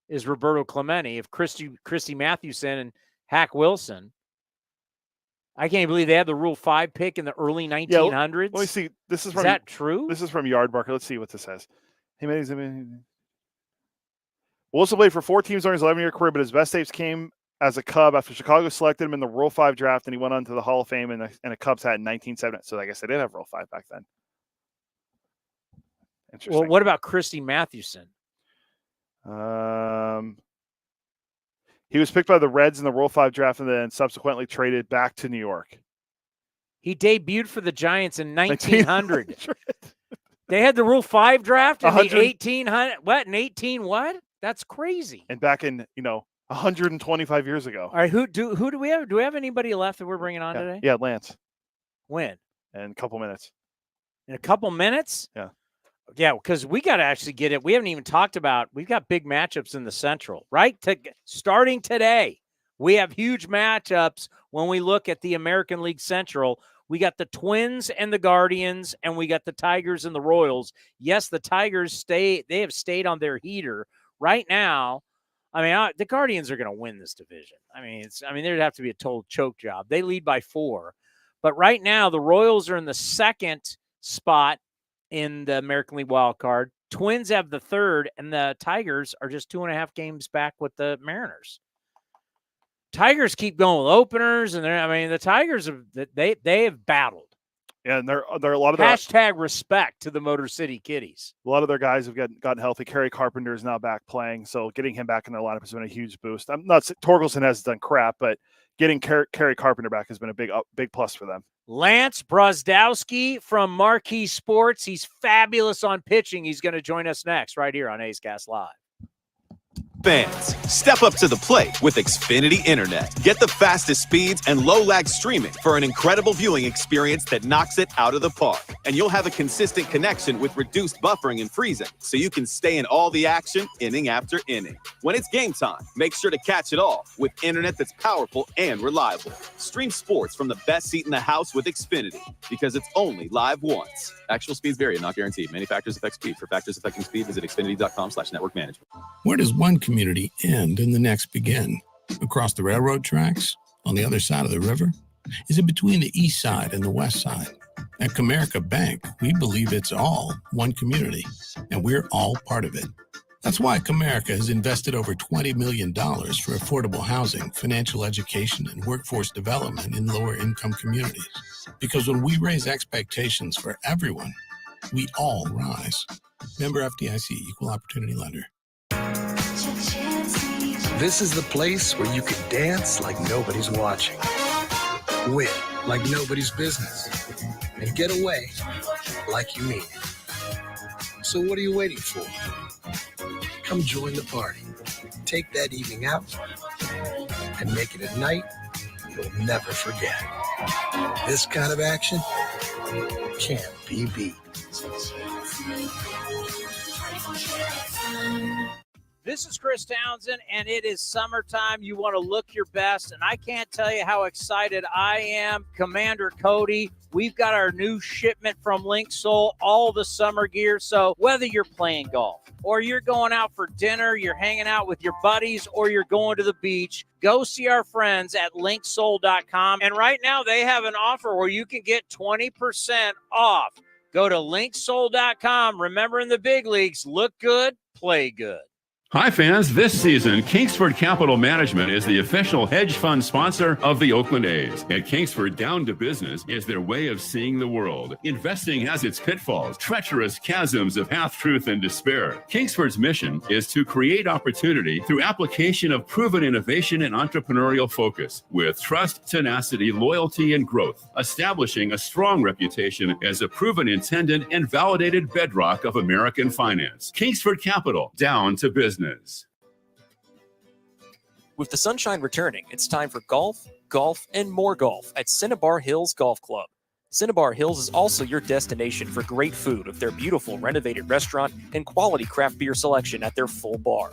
is Roberto Clemente. If Christy Mathewson and Hack Wilson, I can't believe they had the Rule 5 pick in the early 1900s. Yeah, let me see. Is that true? This is from Yardbarker. Let's see what this says. Wilson played for 4 teams during his 11-year career, but his best days came as a Cub after Chicago selected him in the Rule 5 draft, and he went on to the Hall of Fame in a Cubs hat in 1970. So I guess they did have Rule 5 back then. Interesting. Well, what about Christy Mathewson? He was picked by the Reds in the Rule 5 draft and then subsequently traded back to New York. He debuted for the Giants in 1900. They had the Rule 5 draft in the 1800. What, in 18 what? That's crazy. And back in, 125 years ago. All right, who do we have? Do we have anybody left that we're bringing on today? Yeah, Lance. When? In a couple minutes. In a couple minutes? Yeah. Yeah, because we got to actually get it. We haven't even talked about, we've got big matchups in the Central, right? Starting today, we have huge matchups when we look at the American League Central. We got the Twins and the Guardians, and we got the Tigers and the Royals. Yes, the Tigers they have stayed on their heater. Right now, the Guardians are going to win this division. There'd have to be a total choke job. They lead by 4. But right now, the Royals are in the 2nd spot in the American League wild card. Twins have the 3rd, and the Tigers are just 2.5 games back with the Mariners. Tigers keep going with openers, and the Tigers have battled. Yeah, and they're a lot of hashtag respect to the Motor City Kitties. A lot of their guys have gotten healthy. Kerry Carpenter is now back playing, so getting him back in their lineup has been a huge boost. I'm not Torkelson has done crap, but getting Kerry Carpenter back has been a big plus for them. Lance Brozdowski from Marquee Sports. He's fabulous on pitching. He's going to join us next right here on A's Cast Live. Fans, step up to the plate with Xfinity Internet. Get the fastest speeds and low-lag streaming for an incredible viewing experience that knocks it out of the park. And you'll have a consistent connection with reduced buffering and freezing, so you can stay in all the action inning after inning. When it's game time, make sure to catch it all with internet that's powerful and reliable. Stream sports from the best seat in the house with Xfinity, because it's only live once. Actual speeds vary and not guaranteed. Many factors affect speed. For factors affecting speed, visit xfinity.com/network management. Where does one community end and the next begin? Across the railroad tracks? On the other side of the river? Is it between the east side and the west side? At Comerica Bank, we believe it's all one community, and we're all part of it. That's why Comerica has invested over $20 million for affordable housing, financial education, and workforce development in lower-income communities. Because when we raise expectations for everyone, we all rise. Member FDIC, Equal Opportunity Lender. This is the place where you can dance like nobody's watching, win like nobody's business, and get away like you mean it. So what are you waiting for? Come join the party. Take that evening out and make it a night you'll never forget. This kind of action can't be beat. This is Chris Townsend, and it is summertime. You want to look your best, and I can't tell you how excited I am. Commander Cody, we've got our new shipment from Link Soul, all the summer gear. So whether you're playing golf or you're going out for dinner, you're hanging out with your buddies, or you're going to the beach, go see our friends at linksoul.com. And right now they have an offer where you can get 20% off. Go to linksoul.com. Remember, in the big leagues, look good, play good. Hi, fans. This season, Kingsford Capital Management is the official hedge fund sponsor of the Oakland A's. At Kingsford, down to business is their way of seeing the world. Investing has its pitfalls, treacherous chasms of half-truth and despair. Kingsford's mission is to create opportunity through application of proven innovation and entrepreneurial focus with trust, tenacity, loyalty, and growth, establishing a strong reputation as a proven intendant and validated bedrock of American finance. Kingsford Capital, down to business. With the sunshine returning, it's time for golf, and more golf at Cinnabar Hills Golf Club. Cinnabar Hills is also your destination for great food with their beautiful renovated restaurant and quality craft beer selection at their full bar.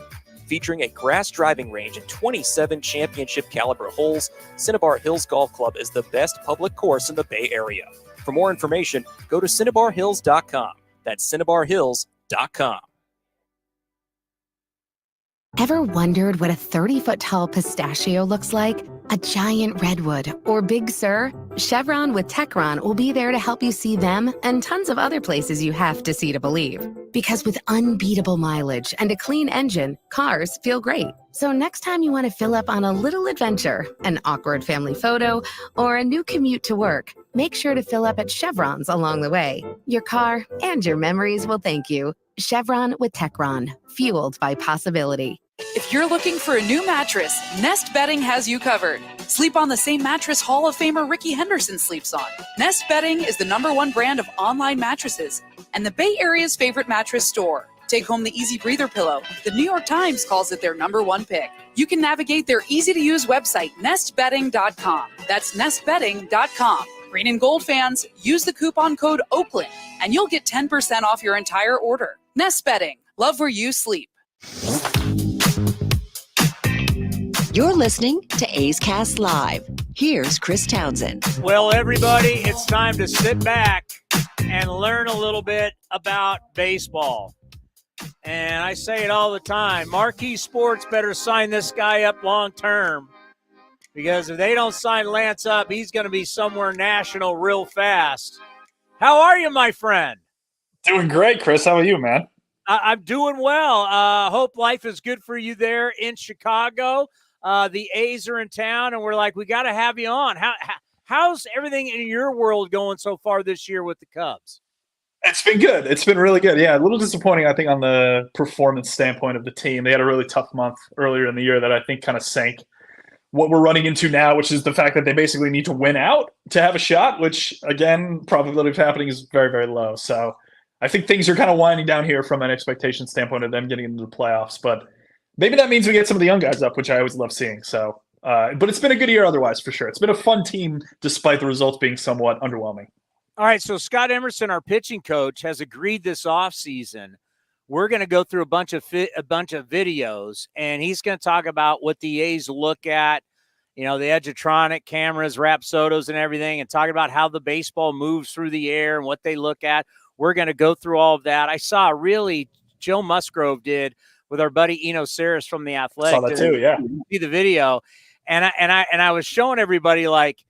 Featuring a grass driving range and 27 championship caliber holes, Cinnabar Hills Golf Club is the best public course in the Bay Area. For more information, go to cinnabarhills.com. That's cinnabarhills.com. Ever wondered what a 30-foot tall pistachio looks like? A giant redwood or Big Sur? Chevron with Techron will be there to help you see them and tons of other places you have to see to believe. Because with unbeatable mileage and a clean engine, cars feel great. So next time you want to fill up on a little adventure, an awkward family photo, or a new commute to work, make sure to fill up at Chevron's along the way. Your car and your memories will thank you. Chevron with Techron, fueled by possibility. If you're looking for a new mattress, Nest Bedding has you covered. Sleep on the same mattress Hall of Famer Ricky Henderson sleeps on. Nest Bedding is the #1 brand of online mattresses and the Bay Area's favorite mattress store. Take home the Easy Breather pillow. The New York Times calls it their #1 pick. You can navigate their easy-to-use website, nestbedding.com. That's nestbedding.com. Green and gold fans, use the coupon code Oakland, and you'll get 10% off your entire order. Nest Bedding. Love where you sleep. You're listening to A's Cast Live. Here's Chris Townsend. Well, everybody, it's time to sit back and learn a little bit about baseball. And I say it all the time. Marquee Sports better sign this guy up long term, because if they don't sign Lance up, he's going to be somewhere national real fast. How are you, my friend? Doing great, Chris. How are you, man? I'm doing well. Hope life is good for you there in Chicago. The A's are in town, and we're like, we got to have you on. How's everything in your world going so far this year with the Cubs? It's been good. It's been really good. Yeah, a little disappointing, I think, on the performance standpoint of the team. They had a really tough month earlier in the year that I think kind of sank what we're running into now, which is the fact that they basically need to win out to have a shot, which, again, probability of happening is very, very low. So I think things are kind of winding down here from an expectation standpoint of them getting into the playoffs. But maybe that means we get some of the young guys up, which I always love seeing. So, but it's been a good year otherwise, for sure. It's been a fun team, despite the results being somewhat underwhelming. All right, so Scott Emerson, our pitching coach, has agreed this offseason we're going to go through a bunch of videos, and he's going to talk about what the A's look at, you know, the Edgertronic cameras, Rapsodos, and everything, and talk about how the baseball moves through the air and what they look at. We're going to go through all of that. I saw really Joe Musgrove did with our buddy Eno Saris from The Athletic. Saw that too, yeah. See the video, and I was showing everybody, like,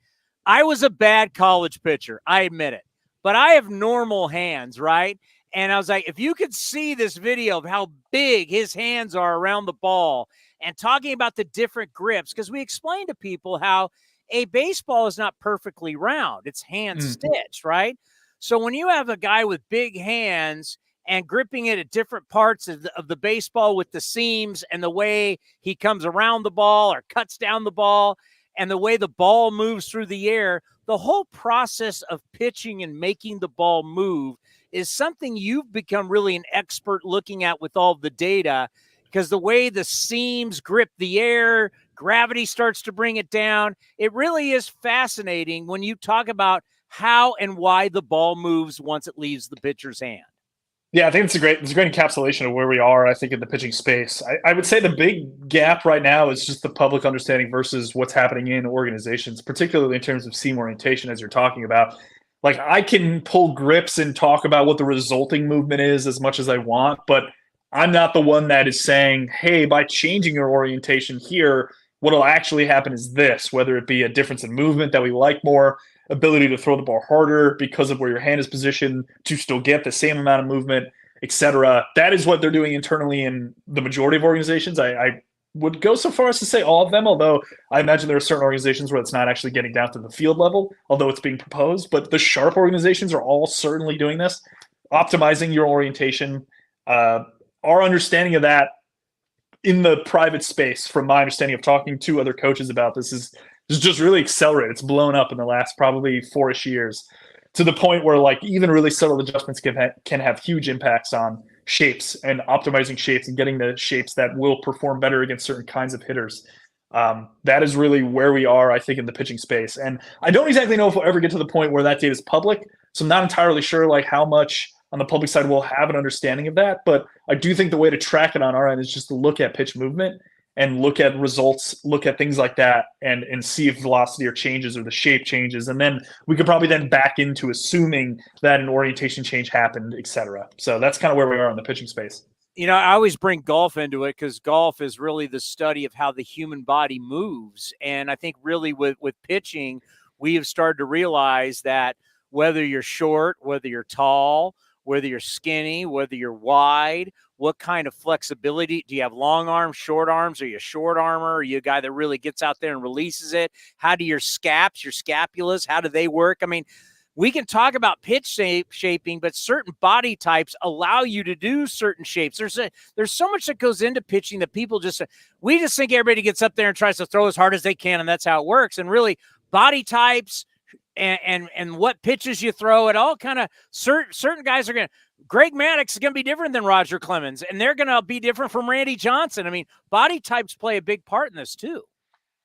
I was a bad college pitcher, I admit it, but I have normal hands, right? And I was like, if you could see this video of how big his hands are around the ball and talking about the different grips, because we explained to people how a baseball is not perfectly round. It's hand stitched, right? So when you have a guy with big hands and gripping it at different parts of the baseball with the seams and the way he comes around the ball or cuts down the ball and the way the ball moves through the air, the whole process of pitching and making the ball move is something you've become really an expert looking at with all the data, because the way the seams grip the air, gravity starts to bring it down. It really is fascinating when you talk about how and why the ball moves once it leaves the pitcher's hand. Yeah, I think it's a great encapsulation of where we are, I think, in the pitching space. I would say the big gap right now is just the public understanding versus what's happening in organizations, particularly in terms of seam orientation, as you're talking about. Like, I can pull grips and talk about what the resulting movement is as much as I want, but I'm not the one that is saying, hey, by changing your orientation here, what will actually happen is this, whether it be a difference in movement that we like more, ability to throw the ball harder because of where your hand is positioned to still get the same amount of movement, etc. That is what they're doing internally in the majority of organizations. I would go so far as to say all of them, although I imagine there are certain organizations where it's not actually getting down to the field level, although it's being proposed. But the sharp organizations are all certainly doing this, optimizing your orientation. Our understanding of that in the private space, from my understanding of talking to other coaches about this, is just really accelerated. It's blown up in the last probably 4-ish years, to the point where like even really subtle adjustments can have huge impacts on shapes and optimizing shapes and getting the shapes that will perform better against certain kinds of hitters. That is really where we are, I think, in the pitching space. And I don't exactly know if we'll ever get to the point where that data is public. So I'm not entirely sure like how much on the public side we'll have an understanding of that. But I do think the way to track it on our end is just to look at pitch movement and look at results, look at things like that, and see if velocity or changes or the shape changes. And then we could probably then back into assuming that an orientation change happened, et cetera. So that's kind of where we are in the pitching space. You know, I always bring golf into it because golf is really the study of how the human body moves. And I think really with pitching, we have started to realize that whether you're short, whether you're tall, whether you're skinny, whether you're wide, what kind of flexibility do you have? Long arms, short arms? Are you a short armor? Are you a guy that really gets out there and releases it? How do your scaps, your scapulas, how do they work? I mean, we can talk about pitch shaping, but certain body types allow you to do certain shapes. There's so much that goes into pitching that people we just think everybody gets up there and tries to throw as hard as they can, and that's how it works. And really, body types and what pitches you throw, it all kind of certain guys are going to. Greg Maddux is going to be different than Roger Clemens, and they're going to be different from Randy Johnson. I mean, body types play a big part in this too.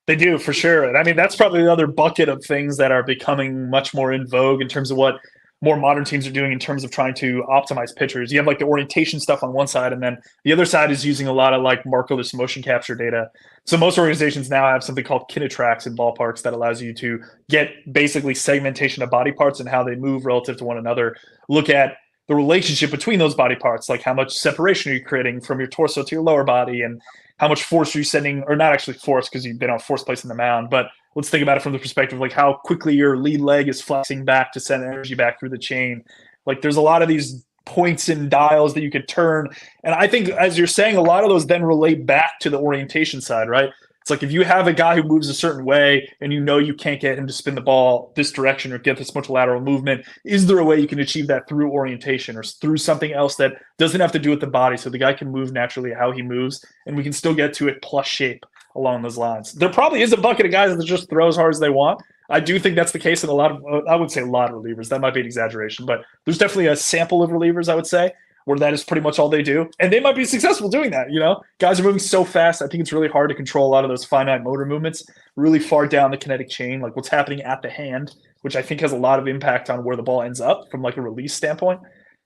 They do, for sure. And I mean, that's probably the other bucket of things that are becoming much more in vogue in terms of what more modern teams are doing in terms of trying to optimize pitchers. You have like the orientation stuff on one side, and then the other side is using a lot of like markerless motion capture data. So most organizations now have something called Kinetracks in ballparks that allows you to get basically segmentation of body parts and how they move relative to one another. Look at the relationship between those body parts, like how much separation are you creating from your torso to your lower body, and how much force are you sending, or not actually force because they don't force place in the mound, but let's think about it from the perspective of like how quickly your lead leg is flexing back to send energy back through the chain. Like there's a lot of these points and dials that you could turn. And I think, as you're saying, a lot of those then relate back to the orientation side, right? It's like if you have a guy who moves a certain way and you know you can't get him to spin the ball this direction or get this much lateral movement, is there a way you can achieve that through orientation or through something else that doesn't have to do with the body, so the guy can move naturally how he moves and we can still get to it plus shape along those lines? There probably is a bucket of guys that just throw as hard as they want. I do think that's the case in a lot of, I would say a lot of relievers. That might be an exaggeration, but there's definitely a sample of relievers, I would say, where that is pretty much all they do. And they might be successful doing that, you know? Guys are moving so fast, I think it's really hard to control a lot of those finite motor movements really far down the kinetic chain, like what's happening at the hand, which I think has a lot of impact on where the ball ends up from like a release standpoint.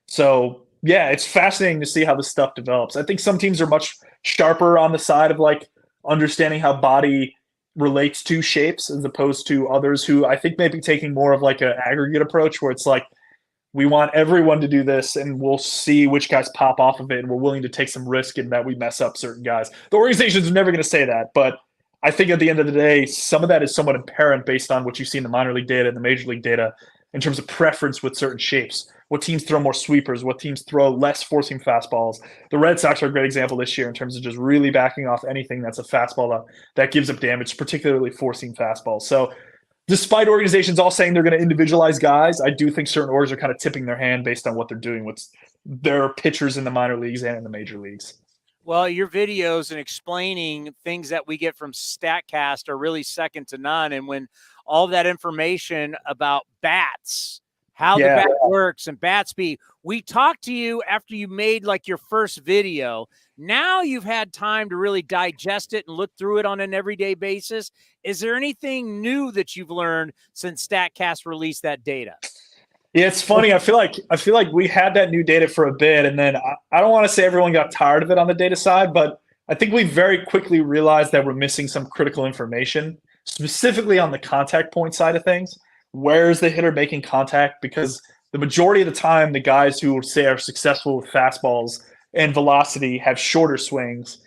So yeah, it's fascinating to see how this stuff develops. I think some teams are much sharper on the side of like understanding how body relates to shapes as opposed to others who I think may be taking more of like an aggregate approach where it's like, we want everyone to do this and we'll see which guys pop off of it, and we're willing to take some risk in that we mess up certain guys. The organizations are never going to say that, but I think at the end of the day, some of that is somewhat apparent based on what you see in the minor league data and the major league data in terms of preference with certain shapes. What teams throw more sweepers, what teams throw less forcing fastballs. The Red Sox are a great example this year in terms of just really backing off anything that's a fastball that gives up damage, particularly forcing fastballs. So despite organizations all saying they're going to individualize guys, I do think certain orgs are kind of tipping their hand based on what they're doing with their pitchers in the minor leagues and in the major leagues. Well, your videos and explaining things that we get from StatCast are really second to none. And when all that information about bats, how the bat works and bat speed, we talked to you after you made like your first video. Now you've had time to really digest it and look through it on an everyday basis. Is there anything new that you've learned since StatCast released that data? Yeah, it's funny. I feel like we had that new data for a bit, and then I don't want to say everyone got tired of it on the data side, but I think we very quickly realized that we're missing some critical information, specifically on the contact point side of things. Where is the hitter making contact? Because the majority of the time, the guys who say are successful with fastballs and velocity have shorter swings,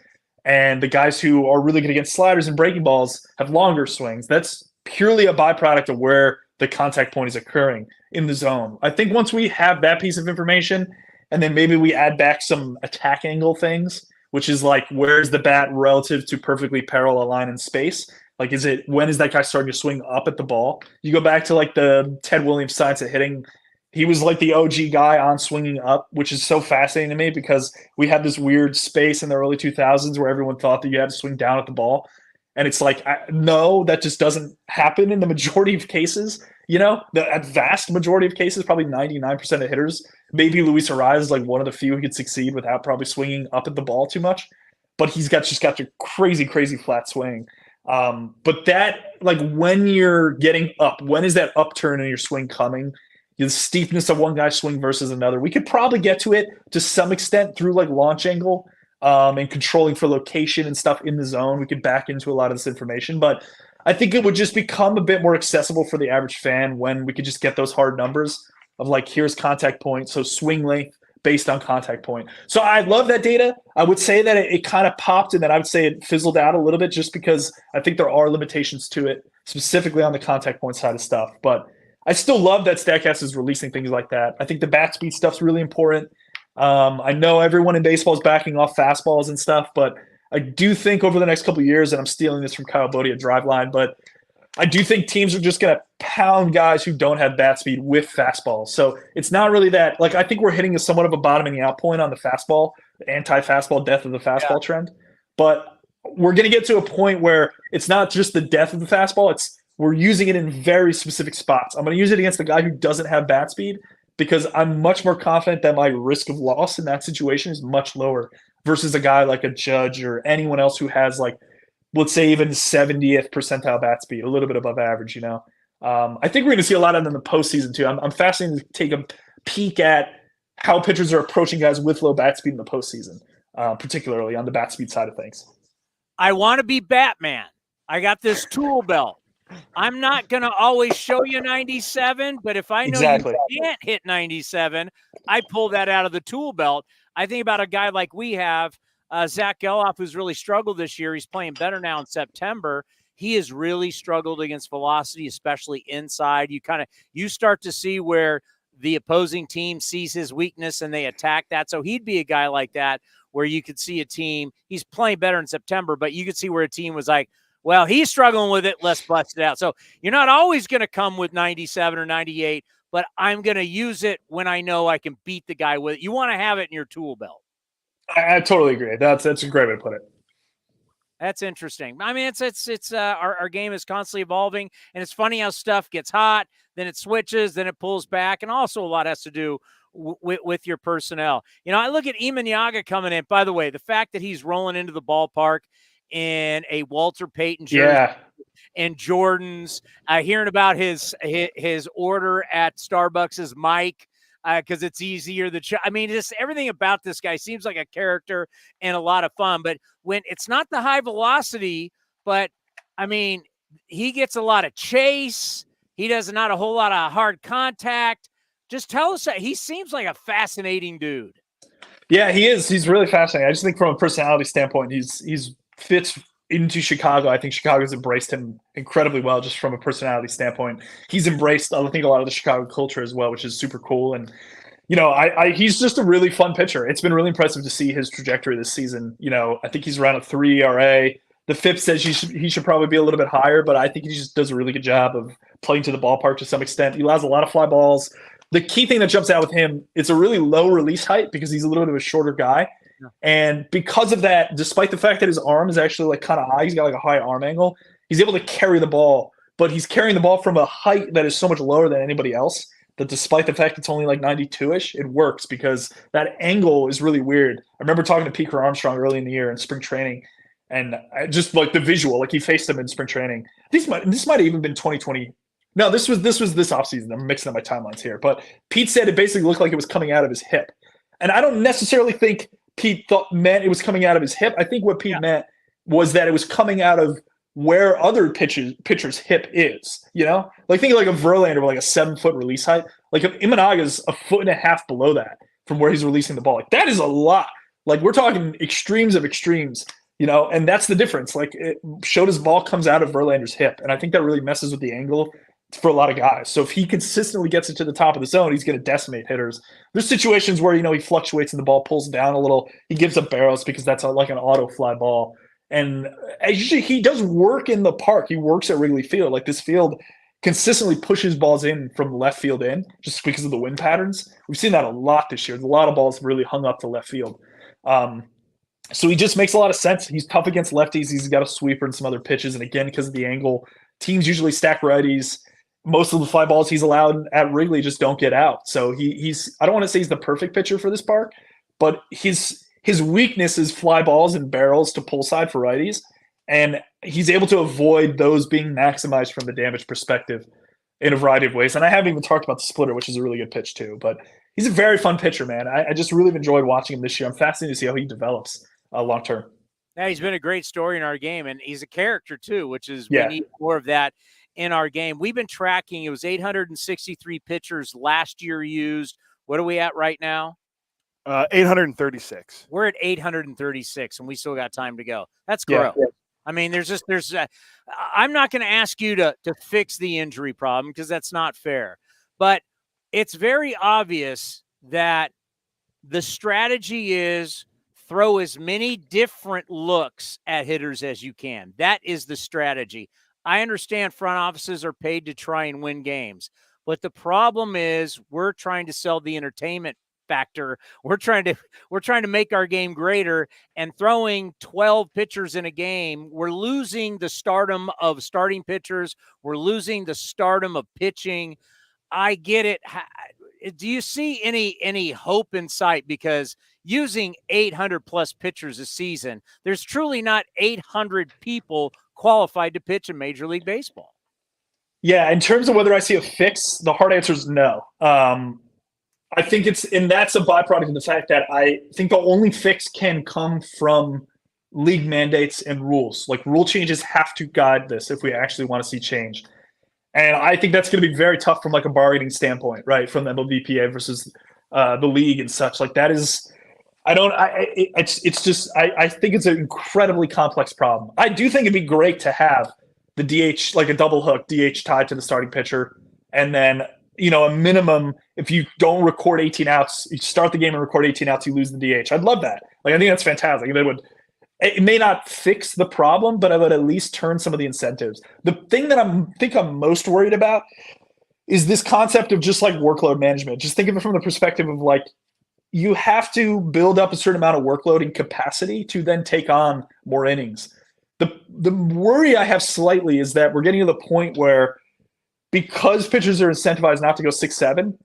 and the guys who are really good against sliders and breaking balls have longer swings. That's purely a byproduct of where the contact point is occurring in the zone. I think once we have that piece of information, and then maybe we add back some attack angle things, which is like, where's the bat relative to perfectly parallel line in space? Like, when is that guy starting to swing up at the ball? You go back to like the Ted Williams science of hitting. He was like the OG guy on swinging up, which is so fascinating to me because we had this weird space in the early 2000s where everyone thought that you had to swing down at the ball. And it's like, no, that just doesn't happen in the majority of cases. The vast majority of cases, probably 99% of hitters, maybe Luis Ariz is like one of the few who could succeed without probably swinging up at the ball too much. But he's just got a crazy, crazy flat swing. But that, like, when you're getting up, when is that upturn in your swing coming? The steepness of one guy's swing versus another. We could probably get to it to some extent through like launch angle. And controlling for location and stuff in the zone. We could back into a lot of this information, but I think it would just become a bit more accessible for the average fan when we could just get those hard numbers of like, here's contact point, so swing length based on contact point. So I love that data. I would say that it kind of popped, and then I would say it fizzled out a little bit just because I think there are limitations to it, specifically on the contact point side of stuff. But I still love that StatCast is releasing things like that. I think the bat speed stuff's really important. I know everyone in baseball is backing off fastballs and stuff, but I do think over the next couple of years, and I'm stealing this from Kyle Bodie at Driveline, but I do think teams are just going to pound guys who don't have bat speed with fastballs. So it's not really that, like, I think we're hitting somewhat of a bottoming out point on the fastball, the anti-fastball death of the fastball trend. But we're going to get to a point where it's not just the death of the fastball, it's we're using it in very specific spots. I'm going to use it against the guy who doesn't have bat speed, because I'm much more confident that my risk of loss in that situation is much lower versus a guy like a Judge or anyone else who has, like, let's say even 70th percentile bat speed, a little bit above average, I think we're going to see a lot of them in the postseason too. I'm fascinated to take a peek at how pitchers are approaching guys with low bat speed in the postseason, particularly on the bat speed side of things. I want to be Batman. I got this tool belt. I'm not going to always show you 97, but if I know you can't hit 97, I pull that out of the tool belt. I think about a guy like we have, Zach Geloff, who's really struggled this year. He's playing better now in September. He has really struggled against velocity, especially inside. You start to see where the opposing team sees his weakness and they attack that. So he'd be a guy like that where you could see a team, he's playing better in September, but you could see where a team was like, well, he's struggling with it, let's bust it out. So you're not always going to come with 97 or 98, but I'm going to use it when I know I can beat the guy with it. You want to have it in your tool belt. I totally agree. That's a great way to put it. That's interesting. I mean, it's our game is constantly evolving, and it's funny how stuff gets hot, then it switches, then it pulls back, and also a lot has to do with your personnel. I look at Eamon Yaga coming in. By the way, the fact that he's rolling into the ballpark in a Walter Payton jersey and Jordan's, hearing about his order at Starbucks is Mike, because it's easier. Just everything about this guy seems like a character and a lot of fun. But when it's not the high velocity, but he gets a lot of chase. He does not a whole lot of hard contact. Just tell us that he seems like a fascinating dude. Yeah, he is. He's really fascinating. I just think from a personality standpoint, he's fits into Chicago. I think Chicago's embraced him incredibly well, just from a personality standpoint. He's embraced, I think, a lot of the Chicago culture as well, which is super cool. And, he's just a really fun pitcher. It's been really impressive to see his trajectory this season. I think he's around a 3 ERA. The FIP says he should probably be a little bit higher, but I think he just does a really good job of playing to the ballpark to some extent. He allows a lot of fly balls. The key thing that jumps out with him, it's a really low release height because he's a little bit of a shorter guy. And because of that, despite the fact that his arm is actually like kind of high, he's got like a high arm angle, he's able to carry the ball, but he's carrying the ball from a height that is so much lower than anybody else that despite the fact it's only like 92-ish, it works because that angle is really weird. I remember talking to Peter Armstrong early in the year in spring training, and I just like the visual, like he faced him in spring training. This might have even been 2020. No, this was this offseason. I'm mixing up my timelines here. But Pete said it basically looked like it was coming out of his hip. And I don't necessarily think Pete meant it was coming out of his hip. I think what Pete meant was that it was coming out of where other pitcher's hip is, you know? Like think of like a Verlander with like a 7-foot release height. Like if Imanaga's a 1.5 feet below that from where he's releasing the ball. Like that is a lot. Like we're talking extremes of extremes, you know, and that's the difference. Like Shota's ball comes out of Verlander's hip. And I think that really messes with the angle for a lot of guys. So if he consistently gets it to the top of the zone, he's going to decimate hitters. There's situations where, you know, he fluctuates and the ball pulls down a little. He gives up barrels because that's like an auto fly ball. And usually he does work in the park. He works at Wrigley Field. Like this field consistently pushes balls in from left field in just because of the wind patterns. We've seen that a lot this year. There's a lot of balls really hung up to left field. So he just makes a lot of sense. He's tough against lefties. He's got a sweeper and some other pitches. And again, because of the angle, teams usually stack righties. Most of the fly balls he's allowed at Wrigley just don't get out. So he's I don't want to say he's the perfect pitcher for this park, but his weakness is fly balls and barrels to pull side for righties. And he's able to avoid those being maximized from the damage perspective in a variety of ways. And I haven't even talked about the splitter, which is a really good pitch too. But he's a very fun pitcher, man. I just really enjoyed watching him this year. I'm fascinated to see how he develops long term. Yeah, he's been a great story in our game, and he's a character too, which is we need more of that in our game. We've been tracking. It was 863 pitchers last year used. What are we at right now? 836. We're at 836, and we still got time to go. That's growth. Yeah. I mean, I'm not going to ask you to fix the injury problem because that's not fair. But it's very obvious that the strategy is throw as many different looks at hitters as you can. That is the strategy. I understand front offices are paid to try and win games, but the problem is we're trying to sell the entertainment factor. We're trying to make our game greater, and throwing 12 pitchers in a game, we're losing the stardom of starting pitchers. We're losing the stardom of pitching. I get it. Do you see any hope in sight? Because using 800 plus pitchers a season, there's truly not 800 people qualified to pitch in Major League Baseball. Yeah, in terms of whether I see a fix, the hard answer is no. I think that's a byproduct of the fact that I think the only fix can come from league mandates and rules. Like rule changes have to guide this if we actually want to see change. And I think that's going to be very tough from like a bargaining standpoint, right? From the MLBPA versus the league and such. Like that is, I think it's an incredibly complex problem. I do think it'd be great to have the DH, like a double hook DH tied to the starting pitcher. And then, you know, a minimum, if you don't record 18 outs, you start the game and record 18 outs, you lose the DH. I'd love that. Like, I think that's fantastic. It may not fix the problem, but it would at least turn some of the incentives. The thing that I'm most worried about is this concept of just like workload management. Just think of it from the perspective of like, you have to build up a certain amount of workload and capacity to then take on more innings. The worry I have slightly is that we're getting to the point where, because pitchers are incentivized not to go 6-7,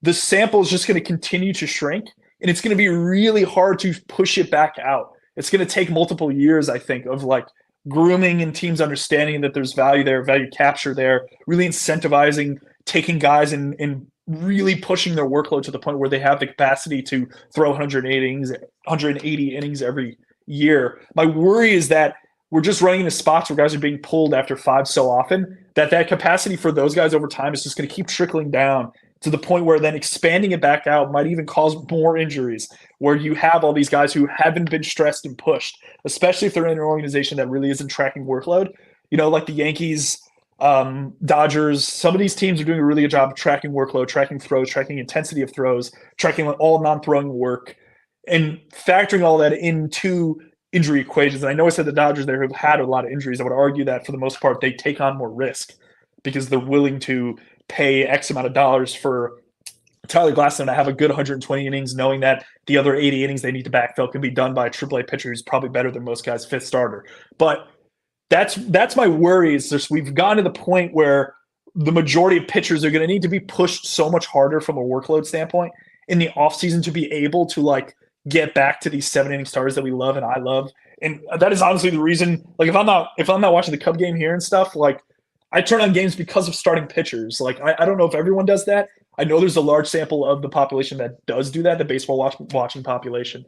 the sample is just going to continue to shrink, and it's going to be really hard to push it back out. It's going to take multiple years, I think, of like grooming and teams understanding that there's value there, value capture there, really incentivizing, taking guys and really pushing their workload to the point where they have the capacity to throw 180 innings every year. My worry is that we're just running into spots where guys are being pulled after 5 so often that capacity for those guys over time is just going to keep trickling down to the point where then expanding it back out might even cause more injuries, where you have all these guys who haven't been stressed and pushed, especially if they're in an organization that really isn't tracking workload. You know, like the Yankees, Dodgers, some of these teams are doing a really good job of tracking workload, tracking throws, tracking intensity of throws, tracking all non-throwing work, and factoring all that into injury equations. And I know I said the Dodgers there have had a lot of injuries. I would argue that for the most part, they take on more risk because they're willing to pay X amount of dollars for Tyler Glasnow to have a good 120 innings, knowing that the other 80 innings they need to backfill can be done by a AAA pitcher who's probably better than most guys' fifth starter. But that's my worry, is just we've gotten to the point where the majority of pitchers are going to need to be pushed so much harder from a workload standpoint in the offseason to be able to like get back to these 7-inning starters that we love and I love. And that is honestly the reason, like if I'm not watching the Cub game here and stuff, like I turn on games because of starting pitchers. Like, I don't know if everyone does that. I know there's a large sample of the population that does do that, the baseball watching population.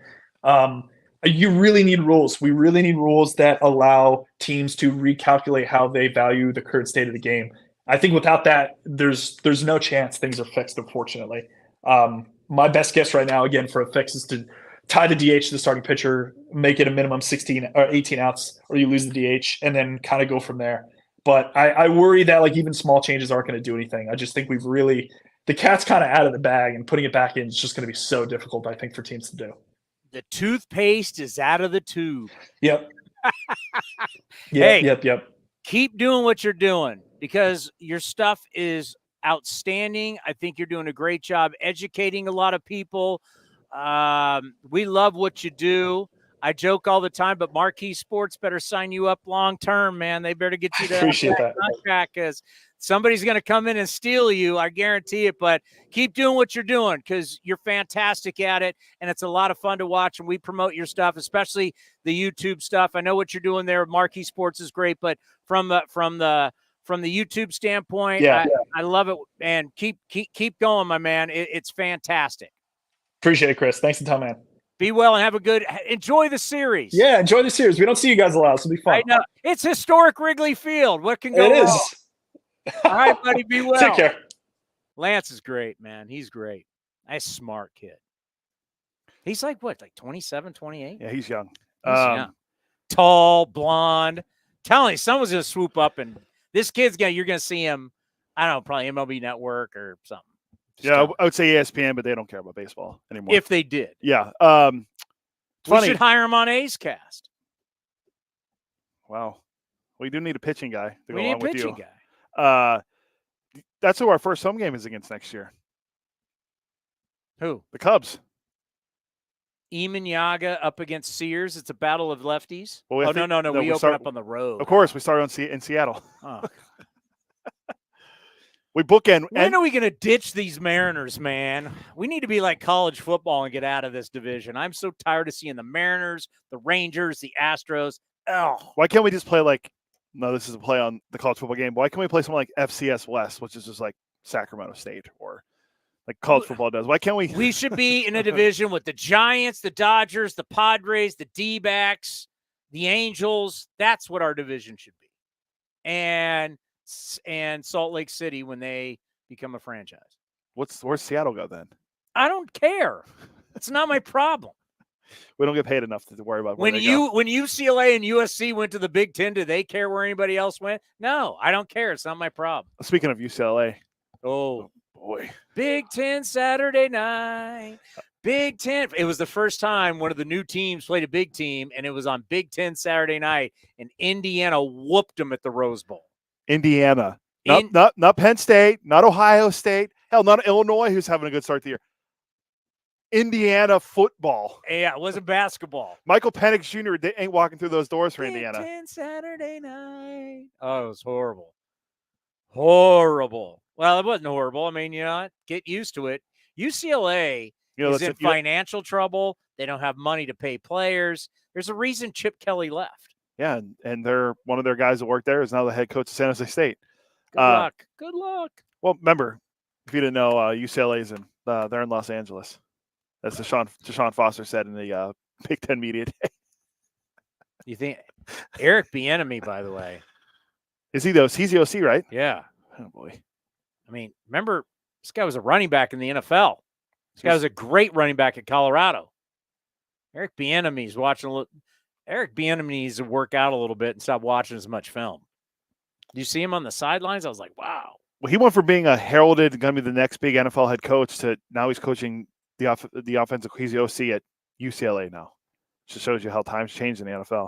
You really need rules. We really need rules that allow teams to recalculate how they value the current state of the game. I think without that, there's no chance things are fixed, unfortunately. My best guess right now, again, for a fix is to tie the DH to the starting pitcher, make it a minimum 16 or 18 outs, or you lose the DH, and then kind of go from there. But I worry that like even small changes aren't going to do anything. I just think the cat's kind of out of the bag, and putting it back in is just going to be so difficult, I think, for teams to do. The toothpaste is out of the tube. Yep. Yep. Keep doing what you're doing because your stuff is outstanding. I think you're doing a great job educating a lot of people. We love what you do. I joke all the time, but Marquee Sports better sign you up long term, man. They better get you that contract because somebody's going to come in and steal you. I guarantee it. But keep doing what you're doing because you're fantastic at it, and it's a lot of fun to watch. And we promote your stuff, especially the YouTube stuff. I know what you're doing there. Marquee Sports is great, but from the YouTube standpoint, I love it. And keep going, my man. It's fantastic. Appreciate it, Chris. Thanks a ton, man. Be well and have a good – enjoy the series. Yeah, enjoy the series. We don't see you guys a lot, so it'll be fun. I know. It's historic Wrigley Field. What can go wrong? It is. All right, buddy, be well. Take care. Lance is great, man. He's great. Nice, smart kid. He's like, what, like 27, 28? Yeah, he's young. He's young. Tall, blonde. Telling you, someone's going to swoop up, and this kid's going to – you're going to see him, I don't know, probably MLB Network or something. Yeah, I would say ESPN, but they don't care about baseball anymore. If they did. Yeah. We should hire him on A's Cast. Wow. We do need a pitching guy to go We need along a with pitching you. guy. That's who our first home game is against next year. Who? The Cubs. Eamon Yaga up against Sears. It's a battle of lefties. Well, no. We open up on the road. Of course, we started in Seattle. Oh. We bookend. When are we going to ditch these Mariners, man? We need to be like college football and get out of this division. I'm so tired of seeing the Mariners, the Rangers, the Astros. Oh, why can't we just play like? No, this is a play on the college football game. Why can't we play something like FCS West, which is just like Sacramento State or like college football does? Why can't we? We should be in a division with the Giants, the Dodgers, the Padres, the D-backs, the Angels. That's what our division should be. And Salt Lake City when they become a franchise. Where's Seattle go then? I don't care. It's not my problem. We don't get paid enough to worry about when UCLA and USC went to the Big Ten, do they care where anybody else went? No, I don't care. It's not my problem. Speaking of UCLA. Oh boy. Big Ten Saturday night. Big Ten. It was the first time one of the new teams played a big team, and it was on Big Ten Saturday night, and Indiana whooped them at the Rose Bowl. Indiana. Not Penn State, not Ohio State, hell, not Illinois, who's having a good start to the year. Indiana football. Yeah, it wasn't basketball. Michael Penix Jr. They ain't walking through those doors for Big Indiana. Ten Saturday night. Oh, it was horrible. Horrible. Well, it wasn't horrible. I mean, you know, get used to it. UCLA is in financial trouble. They don't have money to pay players. There's a reason Chip Kelly left. Yeah, and they're one of their guys that worked there is now the head coach of San Jose State. Good luck. Good luck. Well, remember, if you didn't know, UCLA's they're in Los Angeles. That's Deshaun Foster said in the Big Ten Media Day. You think Eric Bieniemy, by the way, is he though? He's the OC, right? Yeah. Oh boy. I mean, remember this guy was a running back in the NFL. This guy was a great running back at Colorado. Eric Bieniemy's watching a little. Eric Bieniemy needs to work out a little bit and stop watching as much film. Do you see him on the sidelines? I was like, wow. Well, he went from being a heralded, going to be the next big NFL head coach to now he's coaching the offensive. He's the OC at UCLA now. Just shows you how times changed in the NFL.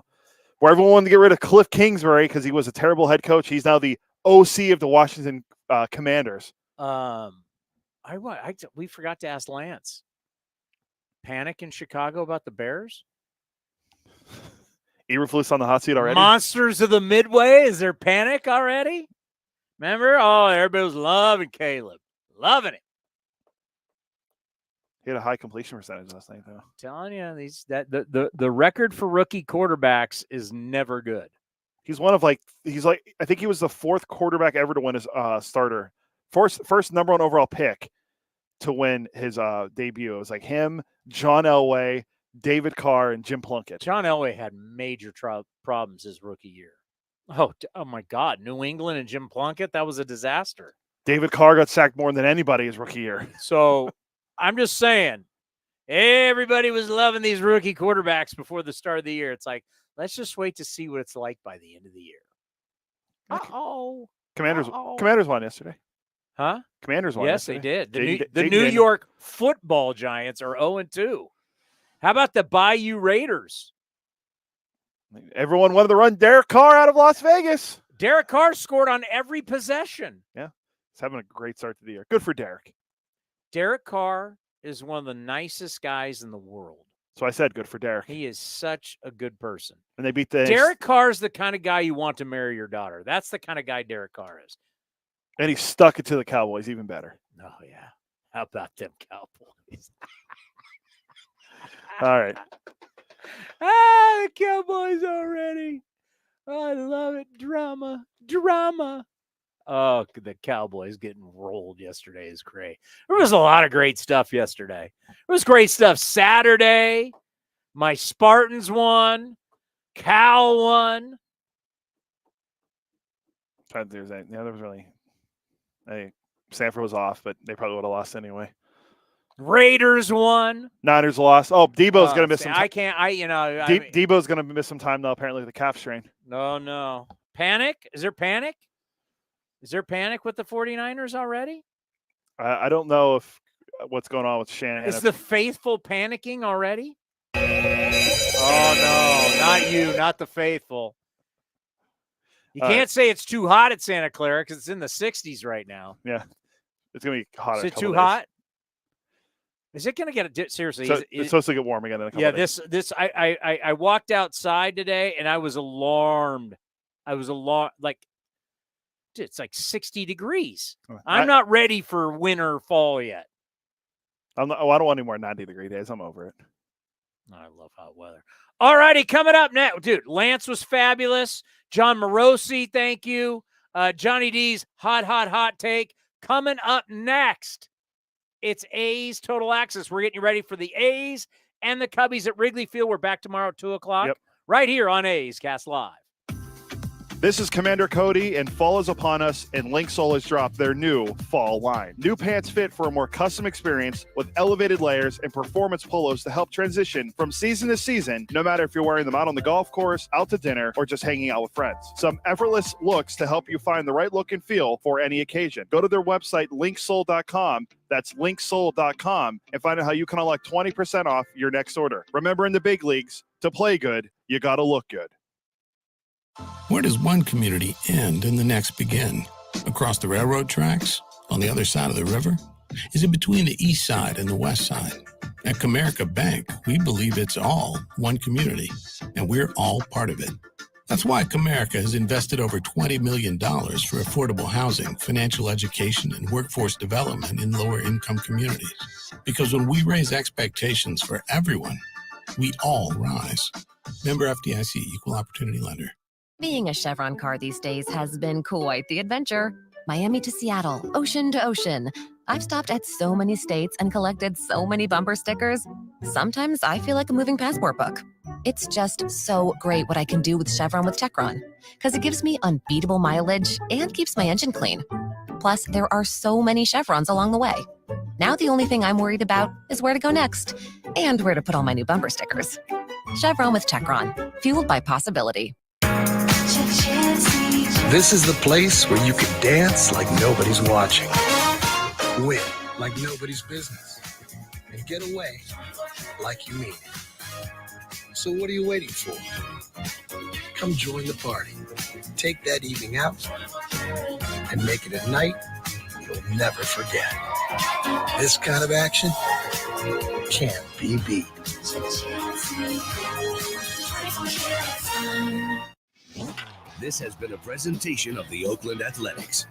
Where everyone wanted to get rid of Cliff Kingsbury because he was a terrible head coach. He's now the OC of the Washington Commanders. We forgot to ask Lance. Panic in Chicago about the Bears? Eberflus on the hot seat already? Monsters of the Midway? Is there panic already? Remember? Oh, everybody was loving Caleb. Loving it. He had a high completion percentage last night, though. Telling you, the record for rookie quarterbacks is never good. He's one of I think he was the 4th quarterback ever to win his starter. First number 1 overall pick to win his debut. It was like him, John Elway, David Carr, and Jim Plunkett. John Elway had major problems his rookie year. Oh my God. New England and Jim Plunkett, that was a disaster. David Carr got sacked more than anybody his rookie year. So I'm just saying, everybody was loving these rookie quarterbacks before the start of the year. It's like, let's just wait to see what it's like by the end of the year. Uh-oh. Commanders won yesterday. Huh? Commanders won Yes, yesterday. they did. The New York Football Giants are 0-2. How about the Bayou Raiders? Everyone wanted to run Derek Carr out of Las Vegas. Derek Carr scored on every possession. Yeah, he's having a great start to the year. Good for Derek. Derek Carr is one of the nicest guys in the world. So I said good for Derek. He is such a good person. And they beat the Derek Carr is the kind of guy you want to marry your daughter. That's the kind of guy Derek Carr is. And he stuck it to the Cowboys, even better. Oh, yeah. How about them Cowboys? All right. The Cowboys already. I love it. Drama. Oh, the Cowboys getting rolled yesterday is great. There was a lot of great stuff yesterday. There was great stuff Saturday. My Spartans won. Cal won. There was really... Sanford was off, but they probably would have lost anyway. Raiders won. Niners lost. Oh, Debo's going to miss some time. Debo's going to miss some time, though, apparently, with the calf strain. No. Panic? Is there panic? Is there panic with the 49ers already? I don't know what's going on with Shanahan. Is the faithful panicking already? Oh, no, not you, not the faithful. You can't say it's too hot at Santa Clara because it's in the 60s right now. Yeah. It's going to be hot. Is it too hot? Is it going to get seriously? It's supposed to get warm again in a couple days. I walked outside today and I was alarmed. Like, it's like 60 degrees. I'm not ready for winter or fall yet. I don't want any more 90-degree days. I'm over it. I love hot weather. All righty, coming up next. Dude, Lance was fabulous. Jon Morosi, thank you. Johnny D's hot take. Coming up next, it's A's Total Access. We're getting you ready for the A's and the Cubbies at Wrigley Field. We're back tomorrow at 2 o'clock. Yep. Right here on A's Cast Live. This is Commander Cody, and fall is upon us, and Linksole has dropped their new fall line. New pants fit for a more custom experience with elevated layers and performance polos to help transition from season to season, no matter if you're wearing them out on the golf course, out to dinner, or just hanging out with friends. Some effortless looks to help you find the right look and feel for any occasion. Go to their website, linksole.com. That's linksole.com, and find out how you can unlock 20% off your next order. Remember, in the big leagues, to play good, you got to look good. Where does one community end and the next begin? Across the railroad tracks? On the other side of the river? Is it between the east side and the west side? At Comerica Bank, we believe it's all one community, and we're all part of it. That's why Comerica has invested over $20 million for affordable housing, financial education, and workforce development in lower-income communities. Because when we raise expectations for everyone, we all rise. Member FDIC, Equal Opportunity Lender. Being a Chevron car these days has been quite the adventure. Miami to Seattle, ocean to ocean. I've stopped at so many states and collected so many bumper stickers. Sometimes I feel like a moving passport book. It's just so great what I can do with Chevron with Techron, because it gives me unbeatable mileage and keeps my engine clean. Plus, there are so many Chevrons along the way. Now the only thing I'm worried about is where to go next and where to put all my new bumper stickers. Chevron with Techron, fueled by possibility. This is the place where you can dance like nobody's watching, win like nobody's business, and get away like you mean it. So what are you waiting for? Come join the party. Take that evening out and make it a night you'll never forget. This kind of action can't be beat. This has been a presentation of the Oakland Athletics.